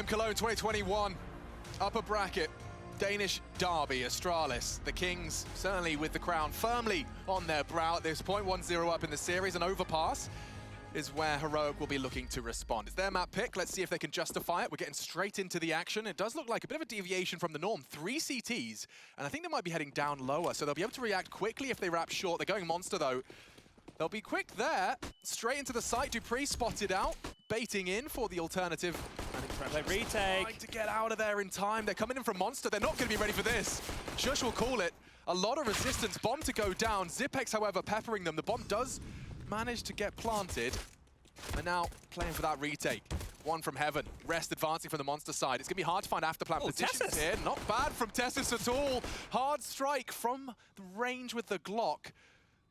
Cologne 2021, upper bracket, Danish derby, Astralis. The Kings, certainly with the crown firmly on their brow at this point, 1-0 up in the series, and Overpass is where Heroic will be looking to respond. It's their map pick. Let's see if they can justify it. We're getting straight into the action. It does look like a bit of a deviation from the norm. 3 CTs, and I think they might be heading down lower, so they'll be able to react quickly if they wrap short. They're going monster, though. They'll be quick there. Straight into the site. Dupree spotted out, baiting in for the alternative. Retake. Trying to get out of there in time. They're coming in from monster. They're not going to be ready for this. Shush will call it. A lot of resistance. Bomb to go down. Zipex, however, peppering them. The bomb does manage to get planted. And now playing for that retake. One from Heaven. Rest advancing from the monster side. It's going to be hard to find afterplan positions Tessus here. Not bad from Tessus at all. Hard strike from the range with the Glock.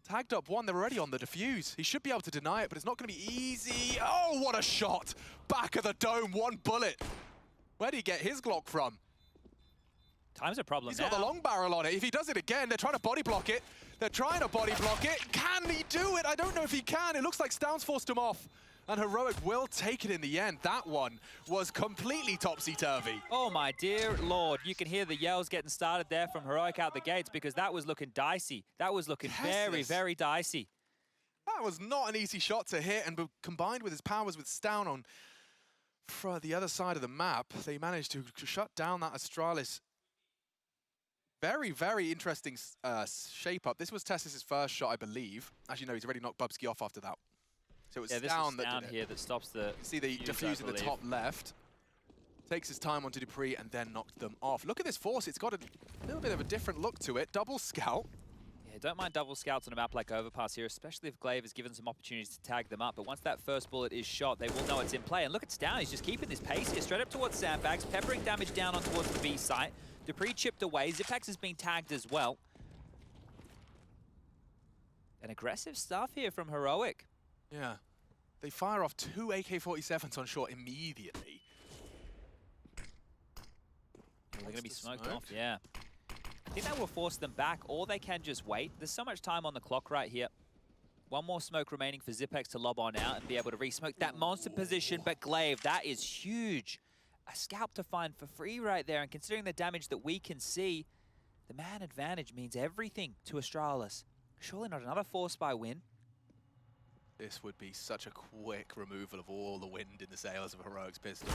Tagged up one, they're already on the defuse. He should be able to deny it, but it's not going to be easy. Oh, what a shot! Back of the dome, one bullet. Where did he get his Glock from? Time's a problem. He's got the long barrel on it. If he does it again, they're trying to body block it. They're trying to body block it. Can he do it? I don't know if he can. It looks like Stoun's forced him off. And Heroic will take it in the end. That one was completely topsy-turvy. Oh my dear Lord, you can hear the yells getting started there from Heroic out the gates because that was looking dicey. That was looking very, very dicey. That was not an easy shot to hit, and combined with his powers with Stoun on for the other side of the map, they managed to shut down that Astralis. Very, very interesting shape-up. This was Tessus' first shot, I believe. Actually, no, he's already knocked Bubsky off after that. So it was Stoun that did it. Here that stops the see the defuse in the top left. Takes his time onto Dupree and then knocked them off. Look at this force. It's got a little bit of a different look to it. Double scout. Yeah, don't mind double scouts on a map like Overpass here, especially if Glaive is given some opportunities to tag them up. But once that first bullet is shot, they will know it's in play. And look at Stoun. He's just keeping this pace here, straight up towards sandbags, peppering damage down on towards the B site. Dupree chipped away. Zipex has been tagged as well. And aggressive stuff here from Heroic. Yeah. They fire off 2 AK-47s on short immediately. They're going to be smoked off, yeah. I think that will force them back, or they can just wait. There's so much time on the clock right here. One more smoke remaining for Zipex to lob on out and be able to re-smoke that monster position, but Glaive, that is huge. A scalp to find for free right there, and considering the damage that we can see, the man advantage means everything to Astralis. Surely not another 4-spy win. This would be such a quick removal of all the wind in the sails of Heroic's pistol.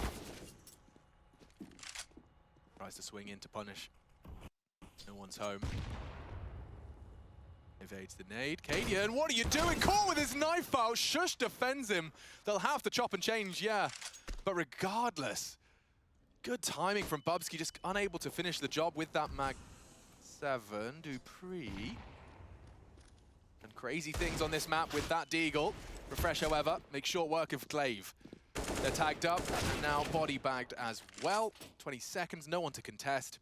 Tries to swing in to punish. No one's home. Evades the nade. Cadian, what are you doing? Caught with his knife out. Shush defends him. They'll have to chop and change, yeah. But regardless, good timing from Bubsky, just unable to finish the job with that mag 7. Dupree. And crazy things on this map with that Deagle. Refresh, however, make short work of Glaive. They're tagged up and now body bagged as well. 20 seconds, no one to contest.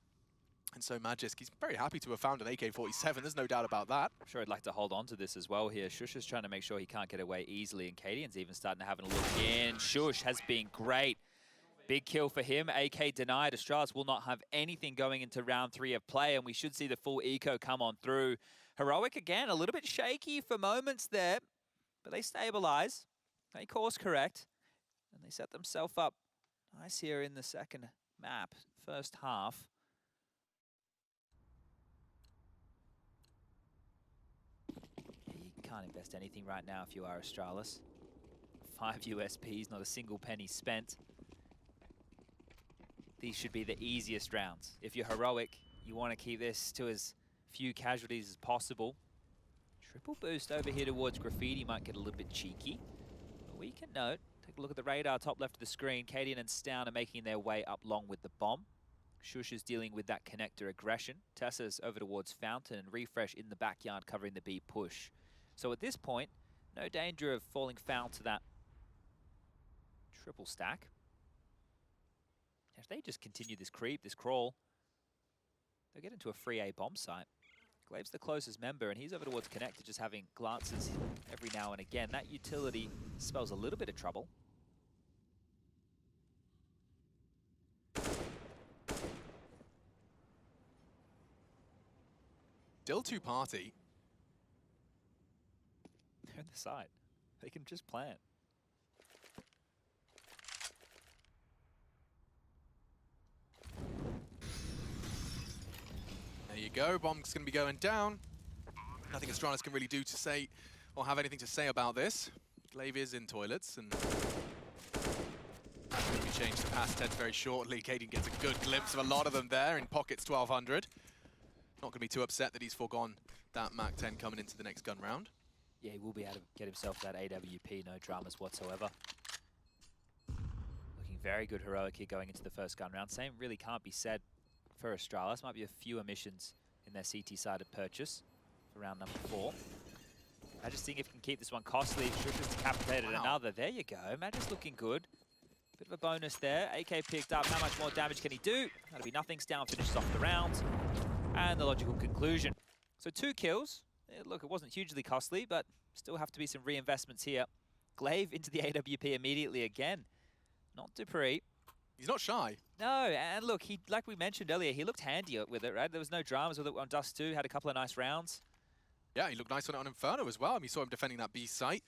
And so Magisk, he's very happy to have found an AK-47, there's no doubt about that. I'm sure I'd like to hold on to this as well here. Shush is trying to make sure he can't get away easily, and Cadian's even starting to have a look in. Shush has been great. Big kill for him. AK denied. Astralis will not have anything going into round 3 of play, and we should see the full eco come on through. Heroic, again, a little bit shaky for moments there, but they stabilize. They course correct, and they set themselves up nice here in the second map, first half. You can't invest anything right now if you are Astralis. 5 USPs, not a single penny spent. These should be the easiest rounds. If you're Heroic, you want to keep this to as few casualties as possible. Triple boost over here towards Graffiti might get a little bit cheeky. But we can note, take a look at the radar top left of the screen. Cadian and Stoun are making their way up long with the bomb. Shush is dealing with that connector aggression. Tessa's over towards Fountain, and Refresh in the backyard covering the B push. So at this point, no danger of falling foul to that triple stack. If they just continue this creep, this crawl, they'll get into a free A bomb site. Glaive's the closest member, and he's over towards Connector, just having glances every now and again. That utility spells a little bit of trouble. Still two-party. They're in the side. They can just plant. go. Bomb's going to be going down. Nothing Astralis can really do to say or have anything to say about this. Glaive is in toilets, and that's going to be changed to past tense very shortly. Cadian gets a good glimpse of a lot of them there in pockets 1200. Not going to be too upset that he's foregone that Mach 10 coming into the next gun round. Yeah, he will be able to get himself that AWP, no dramas whatsoever. Looking very good heroic here going into the first gun round. Same really can't be said for Astralis. Might be a few omissions in their CT-sided purchase for round number 4. Magic's seeing if he can keep this one costly. Shush decapitated another. There you go. Magic's looking good. Bit of a bonus there. AK picked up. How much more damage can he do? That'll be nothing. Down finishes off the round. And the logical conclusion. So 2 kills. Look, it wasn't hugely costly, but still have to be some reinvestments here. Glaive into the AWP immediately again. Not Dupree. He's not shy. No, and look, he, like we mentioned earlier, he looked handy with it, right? There was no dramas with it on Dust 2. Had a couple of nice rounds. Yeah, he looked nice on it on Inferno as well. I mean, you saw him defending that B site.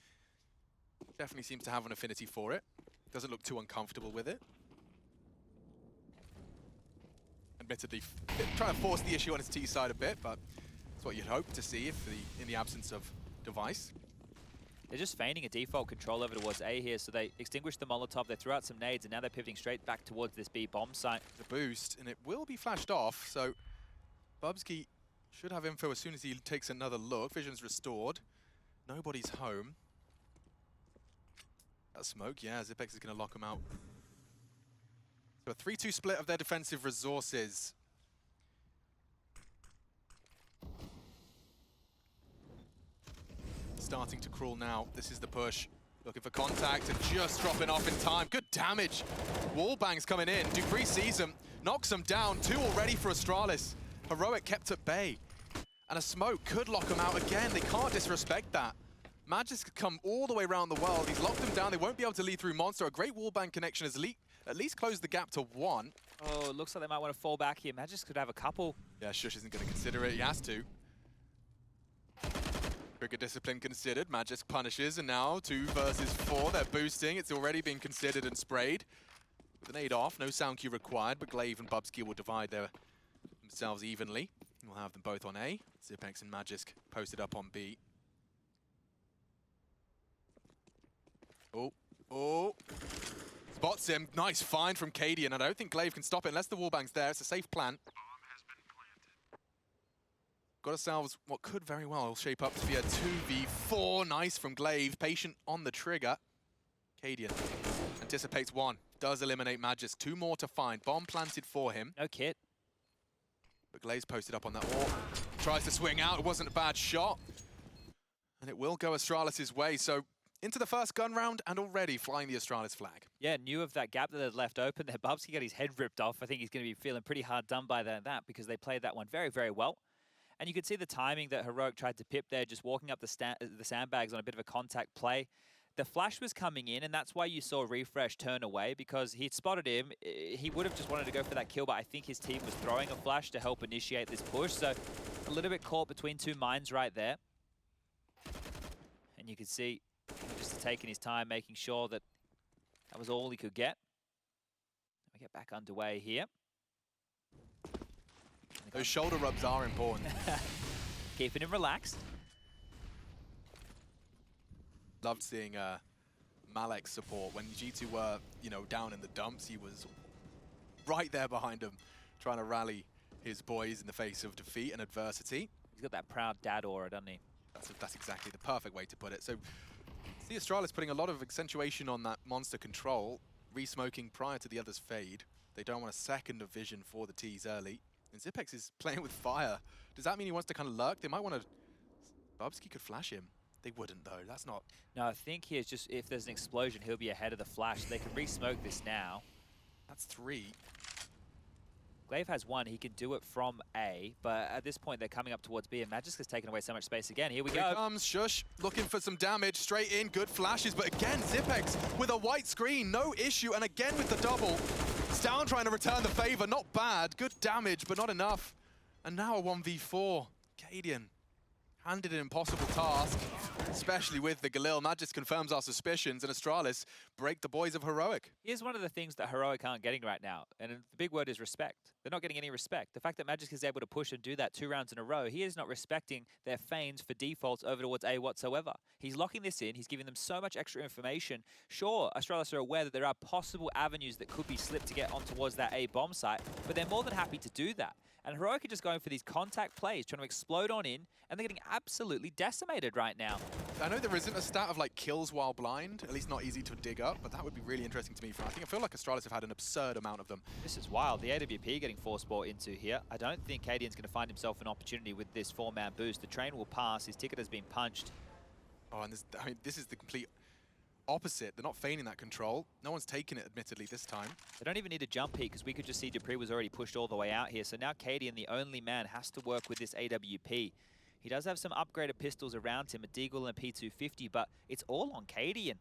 Definitely seems to have an affinity for it. Doesn't look too uncomfortable with it. Admittedly, trying to force the issue on his T side a bit, but that's what you'd hope to see if in the absence of device. They're just feigning a default control over towards A here, so they extinguished the Molotov, they threw out some nades, and now they're pivoting straight back towards this B bomb site. The boost, and it will be flashed off, so Bubsky should have info as soon as he takes another look. Vision's restored. Nobody's home. That smoke, yeah, Zipex is going to lock him out. So a 3-2 split of their defensive resources. Starting to crawl now. This is the push. Looking for contact and just dropping off in time. Good damage. Wallbangs coming in. Dupree sees him, knocks him down. 2 already for Astralis. Heroic kept at bay. And a smoke could lock him out again. They can't disrespect that. Magis could come all the way around the world. He's locked them down. They won't be able to lead through Monster. A great wallbang connection has at least closed the gap to 1. Oh, it looks like they might want to fall back here. Magis could have a couple. Yeah, Shush isn't going to consider it. He has to. Trigger discipline considered. Magisk punishes, and now 2 versus 4. They're boosting. It's already been considered and sprayed. Grenade off. No sound cue required, but Glaive and Bubsky will divide themselves evenly. We'll have them both on A. Zipex and Magisk posted up on B. Oh. Spots him. Nice find from Cadian. I don't think Glaive can stop it unless the wallbang's there. It's a safe plant. Got ourselves what could very well shape up to be a 2v4. Nice from Glaive. Patient on the trigger. Cadian anticipates 1. Does eliminate Magis. 2 more to find. Bomb planted for him. No kit. But Glaive's posted up on that wall. Tries to swing out. It wasn't a bad shot. And it will go Astralis' way. So into the first gun round and already flying the Astralis flag. Yeah, knew of that gap that they'd left open there. Bubsky got his head ripped off. I think he's going to be feeling pretty hard done by that because they played that one very, very well. And you could see the timing that Heroic tried to pip there, just walking up the sandbags on a bit of a contact play. The flash was coming in, and that's why you saw Refresh turn away, because he'd spotted him. He would have just wanted to go for that kill, but I think his team was throwing a flash to help initiate this push. So a little bit caught between 2 mines right there. And you could see just taking his time, making sure that that was all he could get. We get back underway here. Those shoulder rubs are important. Keeping him relaxed. Loved seeing Malek's support. When G2 were, down in the dumps, he was right there behind him, trying to rally his boys in the face of defeat and adversity. He's got that proud dad aura, doesn't he? That's exactly the perfect way to put it. So, see Astralis putting a lot of accentuation on that monster control, re-smoking prior to the other's fade. They don't want a second of vision for the T's early. And Zipex is playing with fire. Does that mean he wants to kind of lurk? They might want to... Bubsky could flash him. They wouldn't, though. That's not... No, I think he's just... If there's an explosion, he'll be ahead of the flash. They can re-smoke this now. That's 3. Glaive has 1. He can do it from A, but at this point, they're coming up towards B, and Magisk has taken away so much space again. Here we go. Here comes Shush, looking for some damage. Straight in, good flashes, but again, Zipex with a white screen, no issue, and again with the double. Stown trying to return the favor, not bad. Good damage, but not enough. And now a 1v4. Cadian handed an impossible task, especially with the Galil. Magis confirms our suspicions, and Astralis break the boys of Heroic. Here's one of the things that Heroic aren't getting right now, and the big word is respect. They're not getting any respect. The fact that Magic is able to push and do that 2 rounds in a row, he is not respecting their feigns for defaults over towards A whatsoever. He's locking this in. He's giving them so much extra information. Sure, Astralis are aware that there are possible avenues that could be slipped to get on towards that A bomb site, but they're more than happy to do that. And Heroic are just going for these contact plays, trying to explode on in, and they're getting absolutely decimated right now. I know there isn't a stat of like kills while blind, at least not easy to dig up, but that would be really interesting to me. I feel like Astralis have had an absurd amount of them. This is wild. The AWP getting force bought into here. I don't think Cadian's going to find himself an opportunity with this 4-man boost. The train will pass. His ticket has been punched. Oh, and this is the complete opposite. They're not feigning that control. No one's taken it, admittedly, this time. They don't even need a jump peek because we could just see dupreeh was already pushed all the way out here. So now Cadian, the only man, has to work with this AWP. He does have some upgraded pistols around him, a Deagle and a P250, but it's all on Cadian.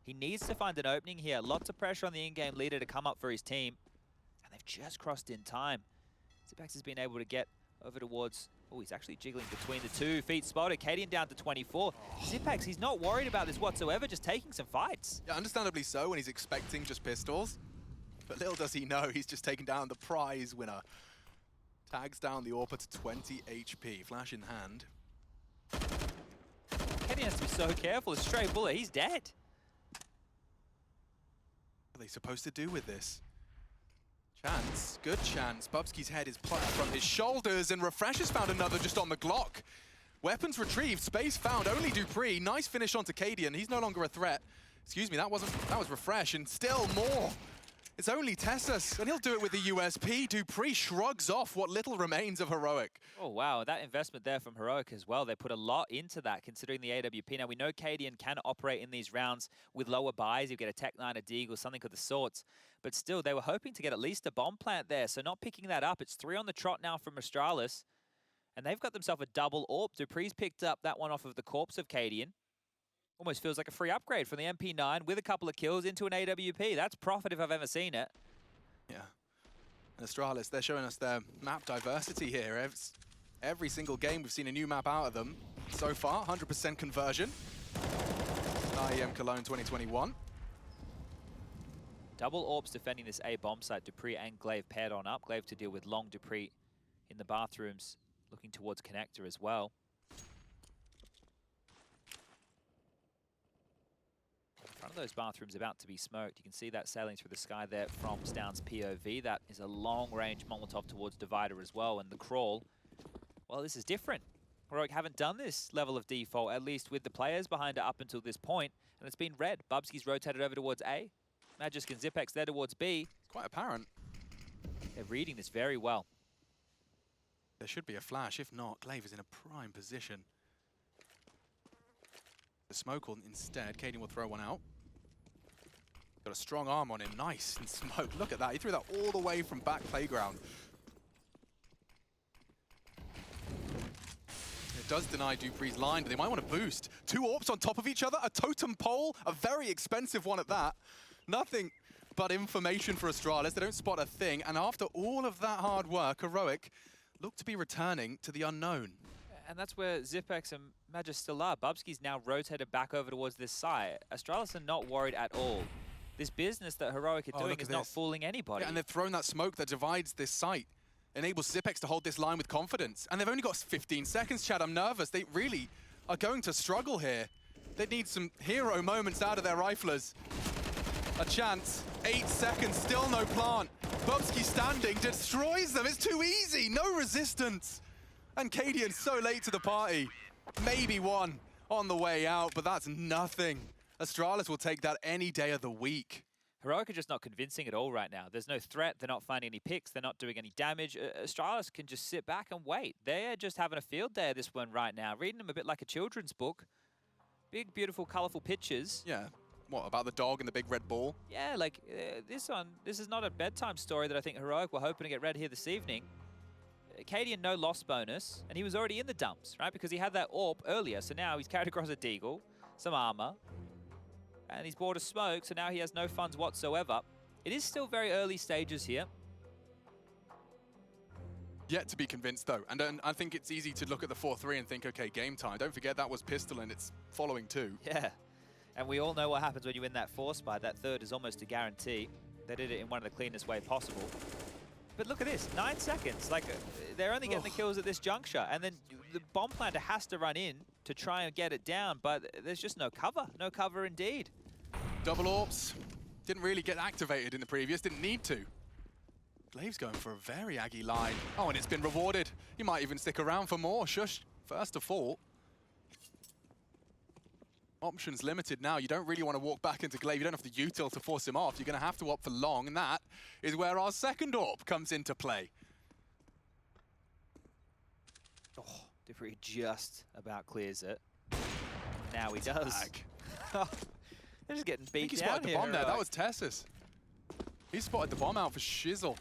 He needs to find an opening here. Lots of pressure on the in-game leader to come up for his team. And they've just crossed in time. Zipex has been able to get over towards... Oh, he's actually jiggling between the 2 feet spotted. Cadian down to 24. Zipex, he's not worried about this whatsoever, just taking some fights. Yeah, understandably so when he's expecting just pistols. But little does he know, he's just taken down the prize winner. Tags down the AWPer to 20 HP. Flash in hand. Cadian has to be so careful. A stray bullet, he's dead. What are they supposed to do with this? Chance, good chance. Bubsky's head is plucked from his shoulders, and Refresh has found another just on the Glock. Weapons retrieved, space found, only dupreeh. Nice finish onto Cadian. He's no longer a threat. Excuse me, that was Refresh, and still more. It's only Tessus, and he'll do it with the USP. dupreeh shrugs off what little remains of Heroic. Oh, wow. That investment there from Heroic as well. They put a lot into that, considering the AWP. Now, we know Cadian can operate in these rounds with lower buys. You get a Tech 9, a Deagle, something of the sorts. But still, they were hoping to get at least a bomb plant there, so not picking that up. It's 3 on the trot now from Astralis. And they've got themselves a double AWP. dupreeh's picked up that one off of the corpse of Cadian. Almost feels like a free upgrade from the MP9 with a couple of kills into an AWP. That's profit if I've ever seen it. Yeah. And Astralis, they're showing us their map diversity here. Every single game we've seen a new map out of them. So far, 100% conversion. IEM Cologne 2021. Double AWPs defending this A bomb site. dupreeh and Glaive paired on up. Glaive to deal with long dupreeh in the bathrooms, looking towards connector as well. Front of those bathrooms about to be smoked. You can see that sailing through the sky there from Stown's POV. That is a long-range Molotov towards Divider as well. And the crawl, well, this is different. Heroic haven't done this level of default, at least with the players behind it up until this point, and it's been red. Bubsky's rotated over towards A. Magisk and Zipex there towards B. It's quite apparent. They're reading this very well. There should be a flash. If not, Glaive is in a prime position. The smoke on instead. Cadian will throw one out. Got a strong arm on him. Nice in smoke. Look at that. He threw that all the way from back playground. It does deny dupreeh's line, but they might want to boost. 2 AWPs on top of each other. A totem pole. A very expensive one at that. Nothing but information for Astralis. They don't spot a thing. And after all of that hard work, Heroic look to be returning to the unknown. And that's where Zipex and Magis still are. Bubsky's now rotated back over towards this side. Astralis are not worried at all. This business that Heroic are doing is not fooling anybody. Yeah, and they've thrown that smoke that divides this site. Enables Zipex to hold this line with confidence. And they've only got 15 seconds, Chad. I'm nervous. They really are going to struggle here. They need some hero moments out of their riflers. A chance. 8 seconds, still no plant. Bubsky standing, destroys them. It's too easy. No resistance. And Cadian so late to the party. Maybe one on the way out, but that's nothing. Astralis will take that any day of the week. Heroic are just not convincing at all right now. There's no threat. They're not finding any picks. They're not doing any damage. Astralis can just sit back and wait. They're just having a field day, this one right now. Reading them a bit like a children's book. Big, beautiful, colourful pictures. Yeah. What, about the dog and the big red ball? Yeah, like this is not a bedtime story that I think Heroic were hoping to get read here this evening. Cadian no loss bonus, and he was already in the dumps, right? Because he had that AWP earlier, so now he's carried across a Deagle, some armor, and he's bought a smoke, so now he has no funds whatsoever. It is still very early stages here. Yet to be convinced, though. And I think it's easy to look at the 4-3 and think, okay, game time. Don't forget that was pistol and it's following 2. Yeah. And we all know what happens when you win that 4 spy. That third is almost a guarantee. They did it in one of the cleanest way possible. But look at this, 9 seconds. Like, they're only getting the kills at this juncture. And then the bomb planter has to run in to try and get it down. But there's just no cover. No cover indeed. Double AWPs. Didn't really get activated in the previous. Didn't need to. Glave's going for a very Aggie line. Oh, and it's been rewarded. He might even stick around for more. Shush, first to fall. Options limited now. You don't really want to walk back into Glaive. You don't have the util to force him off. You're going to have to opt for long, and that is where our second AWP comes into play. Oh, dupreeh just about clears it. Now he does. They're just getting beat down here. I think he spotted the bomb there. That was Tessus. He spotted the bomb out for Shizzle.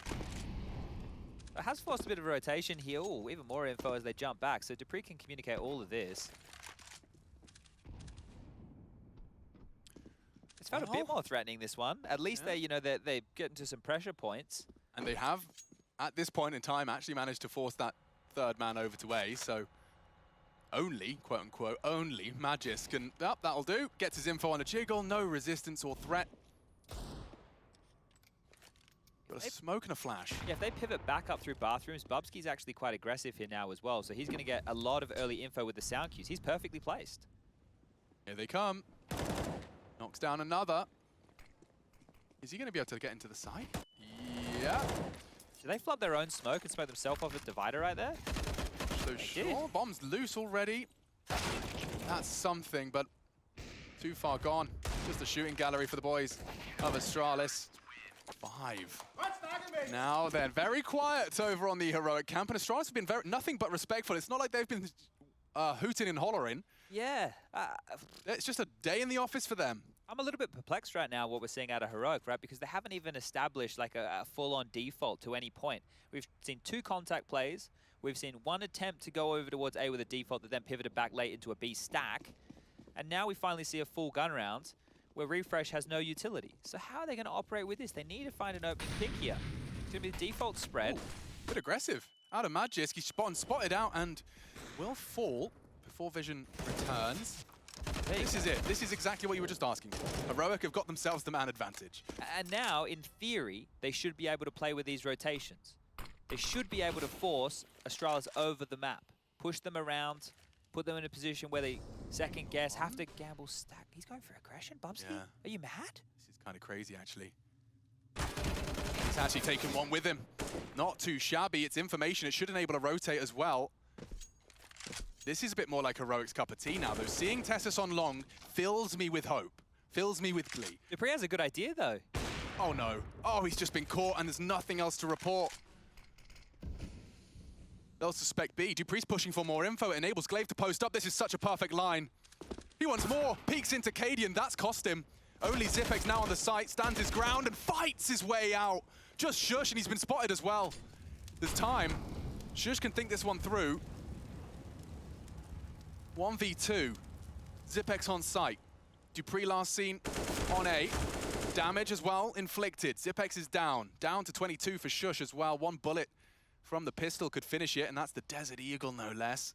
It has forced a bit of a rotation here. Ooh, even more info as they jump back. So dupreeh can communicate all of this. It's felt a bit more threatening, this one. At least they, you know, they get into some pressure points. And they have, at this point in time, actually managed to force that third man over to A. So only, quote unquote, only Magis can, that'll do. Gets his info on a jiggle, no resistance or threat. Got a smoke and a flash. Yeah, if they pivot back up through bathrooms, Bubsky's actually quite aggressive here now as well. So he's going to get a lot of early info with the sound cues. He's perfectly placed. Here they come. Knocks down another. Is he going to be able to get into the side? Yeah. Do they flub their own smoke and smoke themselves off a divider right there? So sure, bomb's loose already. That's something, but too far gone. Just a shooting gallery for the boys of Astralis. 5. Now they're very quiet over on the heroic camp, and Astralis have been nothing but respectful. It's not like they've been hooting and hollering. Yeah. It's just a day in the office for them. I'm a little bit perplexed right now what we're seeing out of Heroic, right? Because they haven't even established like a full-on default to any point. We've seen 2 contact plays. We've seen 1 attempt to go over towards A with a default that then pivoted back late into a B stack. And now we finally see a full gun round where Refresh has no utility. So how are they going to operate with this? They need to find an opening pick here. It's going to be the default spread. Ooh, bit aggressive. Out of Magisk, he's spotted out and will fall before Vision returns. This is it. This is exactly what you were just asking for. Heroic have got themselves the man advantage. And now, in theory, they should be able to play with these rotations. They should be able to force Astralis over the map, push them around, put them in a position where they second guess, have to gamble stack. He's going for aggression, Bubsky? Yeah. Are you mad? This is kind of crazy, actually. He's actually taken one with him. Not too shabby. It's information. It should enable a rotate as well. This is a bit more like Heroic's cup of tea now, though. Seeing Tessus on long fills me with hope, fills me with glee. dupreeh has a good idea, though. Oh, no. Oh, he's just been caught, and there's nothing else to report. They'll suspect B. dupreeh's pushing for more info. It enables Glaive to post up. This is such a perfect line. He wants more. Peeks into Cadian. That's cost him. Only Zipex now on the site, stands his ground and fights his way out. Just Shush, and he's been spotted as well. There's time. Shush can think this one through. 1v2. Zipex on site. dupreeh last seen on A. Damage as well inflicted. Zipex is down. Down to 22 for Shush as well. 1 bullet from the pistol could finish it, and that's the Desert Eagle, no less.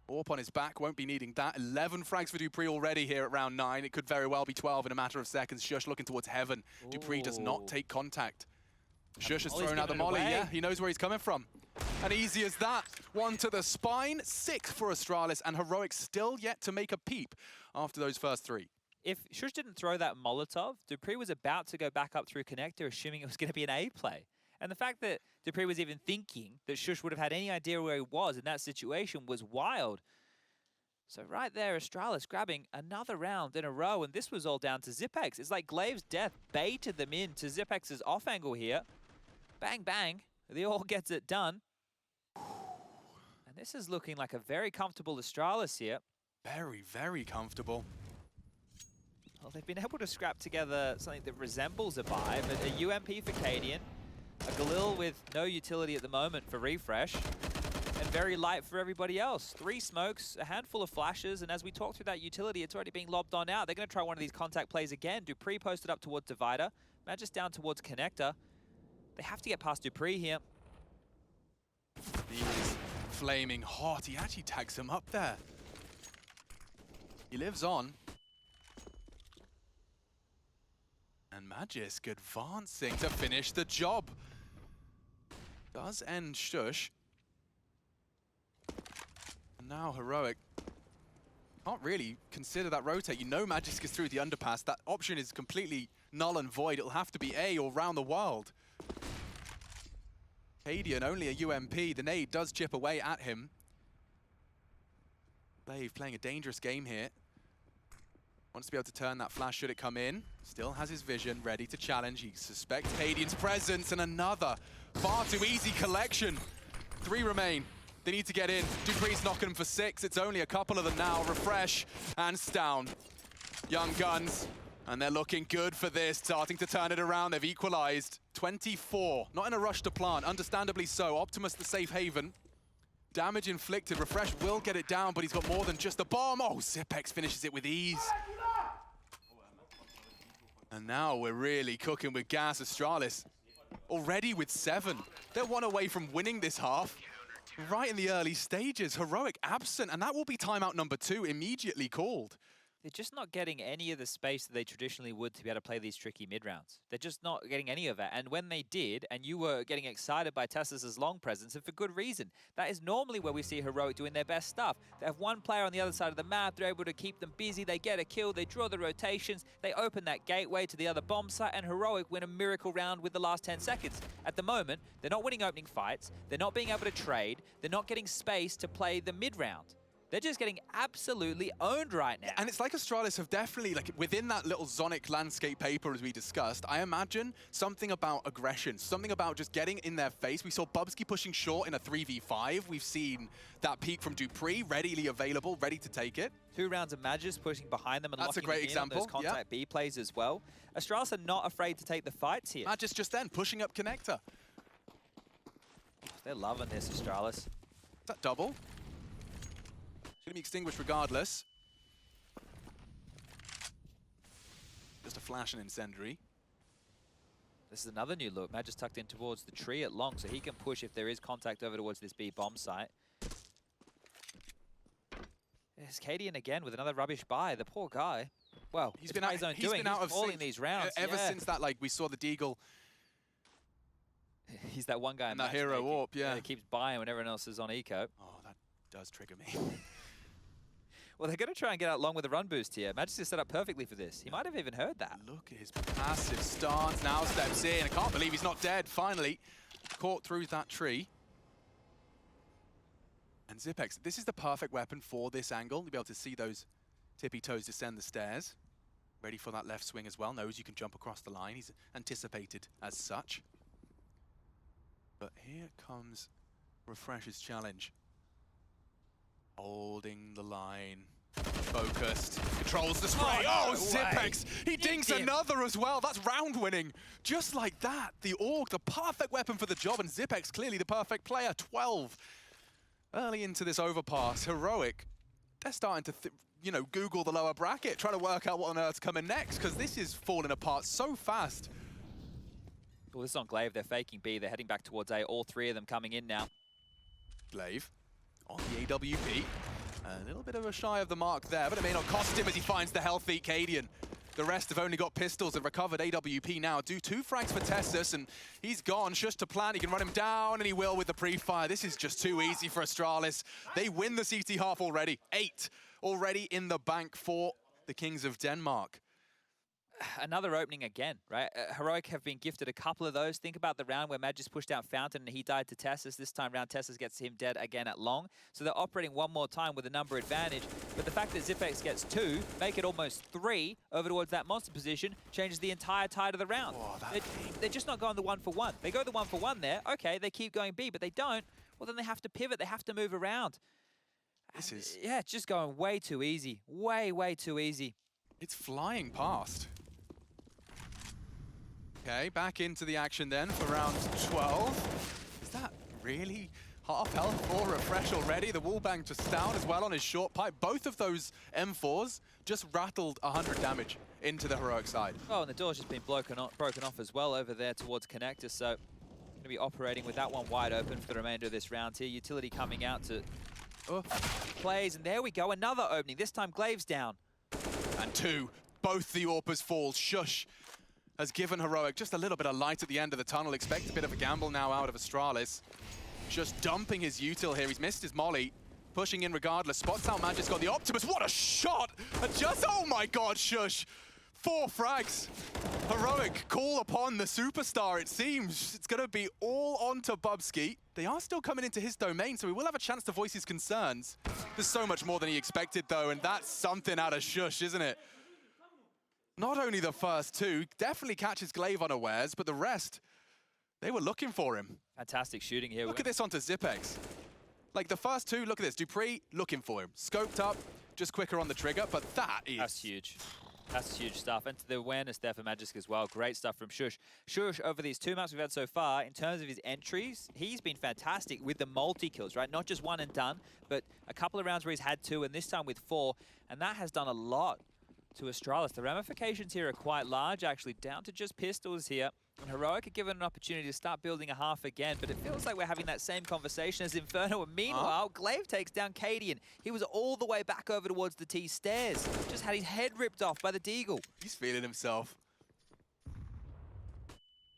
AWP on his back, won't be needing that. 11 frags for dupreeh already here at round 9. It could very well be 12 in a matter of seconds. Shush looking towards heaven. Ooh. dupreeh does not take contact. Shush has thrown out the molly. Yeah, he knows where he's coming from. And easy as that. 1 to the spine, 6 for Astralis, and Heroic still yet to make a peep after those first 3. If Shush didn't throw that Molotov, dupreeh was about to go back up through connector, assuming it was going to be an A play. And the fact that dupreeh was even thinking that Shush would have had any idea where he was in that situation was wild. So right there, Astralis grabbing another round in a row, and this was all down to Zipex. It's like Glaive's death baited them into Zipex's off angle here. Bang, bang. The all gets it done. And this is looking like a very comfortable Astralis here. Very, very comfortable. Well, they've been able to scrap together something that resembles a buy, but a UMP for Cadian, a Galil with no utility at the moment for Refresh, and very light for everybody else. 3 smokes, a handful of flashes, and as we talk through that utility, it's already being lobbed on out. They're going to try one of these contact plays again. dupreeh posted up towards Divider, Magis down towards Connector. They have to get past dupreeh here. He is flaming hot. He actually tags him up there. He lives on. And Magisk advancing to finish the job. Does end Shush. And now Heroic can't really consider that rotate. You know Magisk is through the underpass. That option is completely null and void. It'll have to be A or round the world. Cadian, only a UMP. The nade does chip away at him. Blave playing a dangerous game here. Wants to be able to turn that flash should it come in. Still has his vision, ready to challenge. He suspects Cadian's presence, and another far too easy collection. 3 remain. They need to get in. Dupree's knocking them for 6. It's only a couple of them now. Refresh and Stown. Young Guns. And they're looking good for this, starting to turn it around. They've equalized 24. Not in a rush to plant, understandably so. Optimus the safe haven. Damage inflicted. Refresh will get it down, but he's got more than just a bomb. Oh, Zipex finishes it with ease. And now we're really cooking with gas. Astralis already with 7. They're 1 away from winning this half. Right in the early stages. Heroic absent, and that will be timeout number 2 immediately called. They're just not getting any of the space that they traditionally would to be able to play these tricky mid-rounds. They're just not getting any of it. And when they did, and you were getting excited by Tessus' long presence, and for good reason, that is normally where we see Heroic doing their best stuff. They have one player on the other side of the map, they're able to keep them busy, they get a kill, they draw the rotations, they open that gateway to the other bomb site, and Heroic win a miracle round with the last 10 seconds. At the moment, they're not winning opening fights, they're not being able to trade, they're not getting space to play the mid-round. They're just getting absolutely owned right now. And it's like Astralis have definitely, like within that little Zonic landscape paper as we discussed, I imagine something about aggression, something about just getting in their face. We saw Bubsky pushing short in a 3v5. We've seen that peek from Dupree, readily available, ready to take it. 2 rounds of Magisk pushing behind them and That's locking a great them in example. on those contact B plays as well. Astralis are not afraid to take the fights here. Magisk just then pushing up connector. They're loving this, Astralis. Is that double? Going to be extinguished regardless. Just a flash and incendiary. This is another new look. Magisk tucked in towards the tree at long, so he can push if there is contact over towards this B bomb site. There's Cadian again with another rubbish buy. The poor guy. Well, he's been out of falling sync these rounds ever since that. Like we saw the Deagle. He's that one guy in that hero warp. Yeah, he keeps buying when everyone else is on eco. Oh, that does trigger me. Well, they're going to try and get out long with a run boost here. Magisk is set up perfectly for this. He might have even heard that. Look at his passive stance. Now steps in. I can't believe he's not dead. Finally, caught through that tree. And Zipex, this is the perfect weapon for this angle. You'll be able to see those tippy toes descend the stairs. Ready for that left swing as well. Knows you can jump across the line. He's anticipated as such. But here comes Refresh's challenge. Holding the line. Focused. Controls the spray. Oh, Zipex! He dinks another as well. That's round winning. Just like that. The Org, the perfect weapon for the job. And Zipex, clearly the perfect player. 12. Early into this overpass. Heroic. They're starting to, Google the lower bracket. Trying to work out what on earth's coming next. Because this is falling apart so fast. Well, this is on Glaive. They're faking B. They're heading back towards A. All 3 of them coming in now. Glaive on the AWP. A little bit of a shy of the mark there, but it may not cost him as he finds the healthy Cadian. The rest have only got pistols and recovered AWP now. Do 2 frags for Tessus, and he's gone. Just to plan, he can run him down, and he will with the pre-fire. This is just too easy for Astralis. They win the CT half already. 8 already in the bank for the Kings of Denmark. Another opening again, right? Heroic have been gifted a couple of those. Think about the round where Magisk pushed out Fountain and he died to Tessus. This time round, Tessus gets him dead again at long. So they're operating one more time with a number advantage. But the fact that Zipex gets 2, make it almost 3 over towards that monster position, changes the entire tide of the round. Oh, they're just not going the 1-for-1. They go the 1-for-1 there. Okay, they keep going B, but they don't. Well, then they have to pivot. They have to move around. This is... Yeah, it's just going way too easy. Way, way too easy. It's flying past. Okay, back into the action then for round 12. Is that really half health for Refresh already? The wallbang just down as well on his short pipe. Both of those M4s just rattled 100 damage into the Heroic side. Oh, and the door's just been broken off as well over there towards Connector, so Going to be operating with that one wide open for the remainder of this round here. Utility coming out to plays, and there we go, another opening. This time Glaive's down. And two, both the AWPers fall. Shush has given Heroic just a little bit of light at the end of the tunnel. Expect a bit of a gamble now out of Astralis. Just dumping his util here. He's missed his molly. Pushing in regardless. Spots out Magic's got the Optimus. What a shot! And just, oh my god, Shush! 4 frags. Heroic call upon the superstar, it seems. It's going to be all on to Bubsky. They are still coming into his domain, so he will have a chance to voice his concerns. There's so much more than he expected, though, and that's something out of Shush, isn't it? Not only the first two, definitely catches Glaive unawares, but the rest, they were looking for him. Fantastic shooting here. Look at this onto Zipex. Like the first two, look at this. Dupree looking for him. Scoped up, just quicker on the trigger, but that is... That's huge. That's huge stuff. And the awareness there for Magisk as well. Great stuff from Shush. Shush, over these 2 maps we've had so far, in terms of his entries, he's been fantastic with the multi-kills, right? Not just one and done, but a couple of rounds where he's had 2, and this time with 4. And that has done a lot to Astralis. The ramifications here are quite large, actually, down to just pistols here. And Heroic are given an opportunity to start building a half again, but it feels like we're having that same conversation as Inferno. And meanwhile, Glaive takes down Cadian. He was all the way back over towards the T stairs. Just had his head ripped off by the Deagle. He's feeling himself.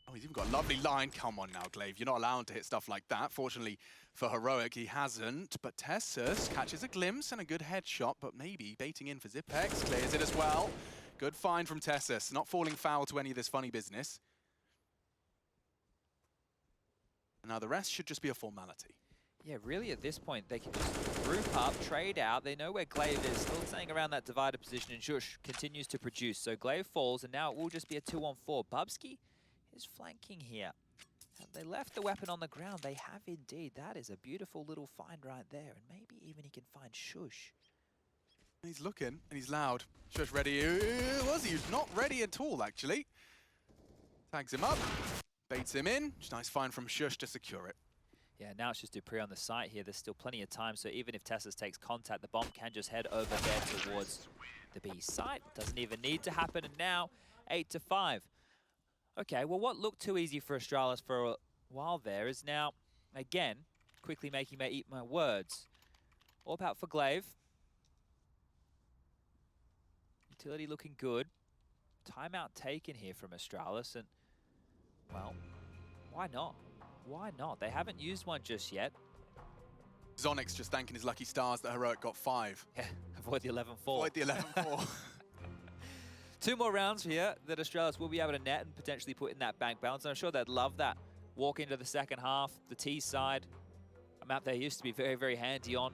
Oh, he's even got a lovely line. Come on now, Glaive. You're not allowed to hit stuff like that. Fortunately for Heroic, he hasn't. But Tessus catches a glimpse and a good headshot, but maybe baiting in for Zipex. Clears it as well. Good find from Tessus. Not falling foul to any of this funny business. Now the rest should just be a formality. Yeah, really at this point, they can just group up, trade out. They know where Glaive is, still staying around that divider position, and Shush continues to produce. So Glaive falls, and now it will just be a 2-on-4. Bubsky is flanking here. Have they left the weapon on the ground? They have indeed. That is a beautiful little find right there, and maybe even he can find Shush. He's looking, and he's loud. Shush ready. Was he? Not ready at all, actually. Tags him up. Baits him in. Just nice find from Shush to secure it. Yeah, now it's just Dupree on the site here. There's still plenty of time, so even if Tessus takes contact, the bomb can just head over there towards the B site. Doesn't even need to happen, and now 8-5. Okay, well, what looked too easy for Astralis for a while there is now, again, quickly making me eat my words. All out for Glaive. Utility looking good. Timeout taken here from Astralis, and well, why not? Why not? They haven't used one just yet. Zonix just thanking his lucky stars that Heroic got 5. Yeah, avoid the 11-4. Avoid the 11-4. 2 more rounds here that Astralis will be able to net and potentially put in that bank balance. And I'm sure they'd love that. Walk into the second half, the T side. A map they used to be very, very handy on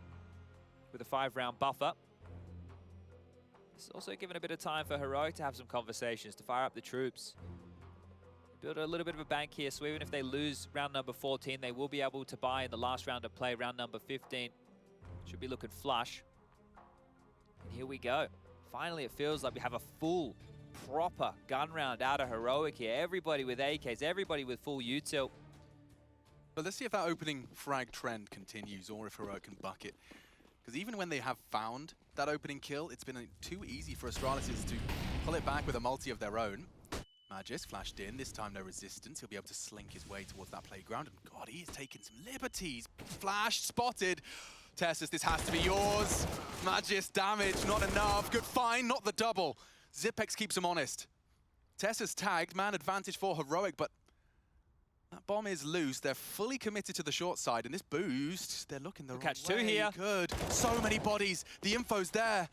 with a 5-round buffer. It's also given a bit of time for Heroic to have some conversations, to fire up the troops. Build a little bit of a bank here, so even if they lose round number 14, they will be able to buy in the last round of play, round number 15. Should be looking flush. And here we go. Finally, it feels like we have a full, proper gun round out of Heroic here. Everybody with AKs, everybody with full util. But let's see if that opening frag trend continues, or if Heroic can buck it. Because even when they have found that opening kill, it's been too easy for Astralis to pull it back with a multi of their own. Magis flashed in, this time no resistance. He'll be able to slink his way towards that playground. And God, he is taking some liberties. Flash spotted. Tessus, this has to be yours. Magis damage, not enough. Good find, not the double. Zipex keeps him honest. Tessus tagged, man advantage for Heroic, but that bomb is loose. They're fully committed to the short side, and this boost, they're looking the right catch 2 way. here. Good. So many bodies. The info's there.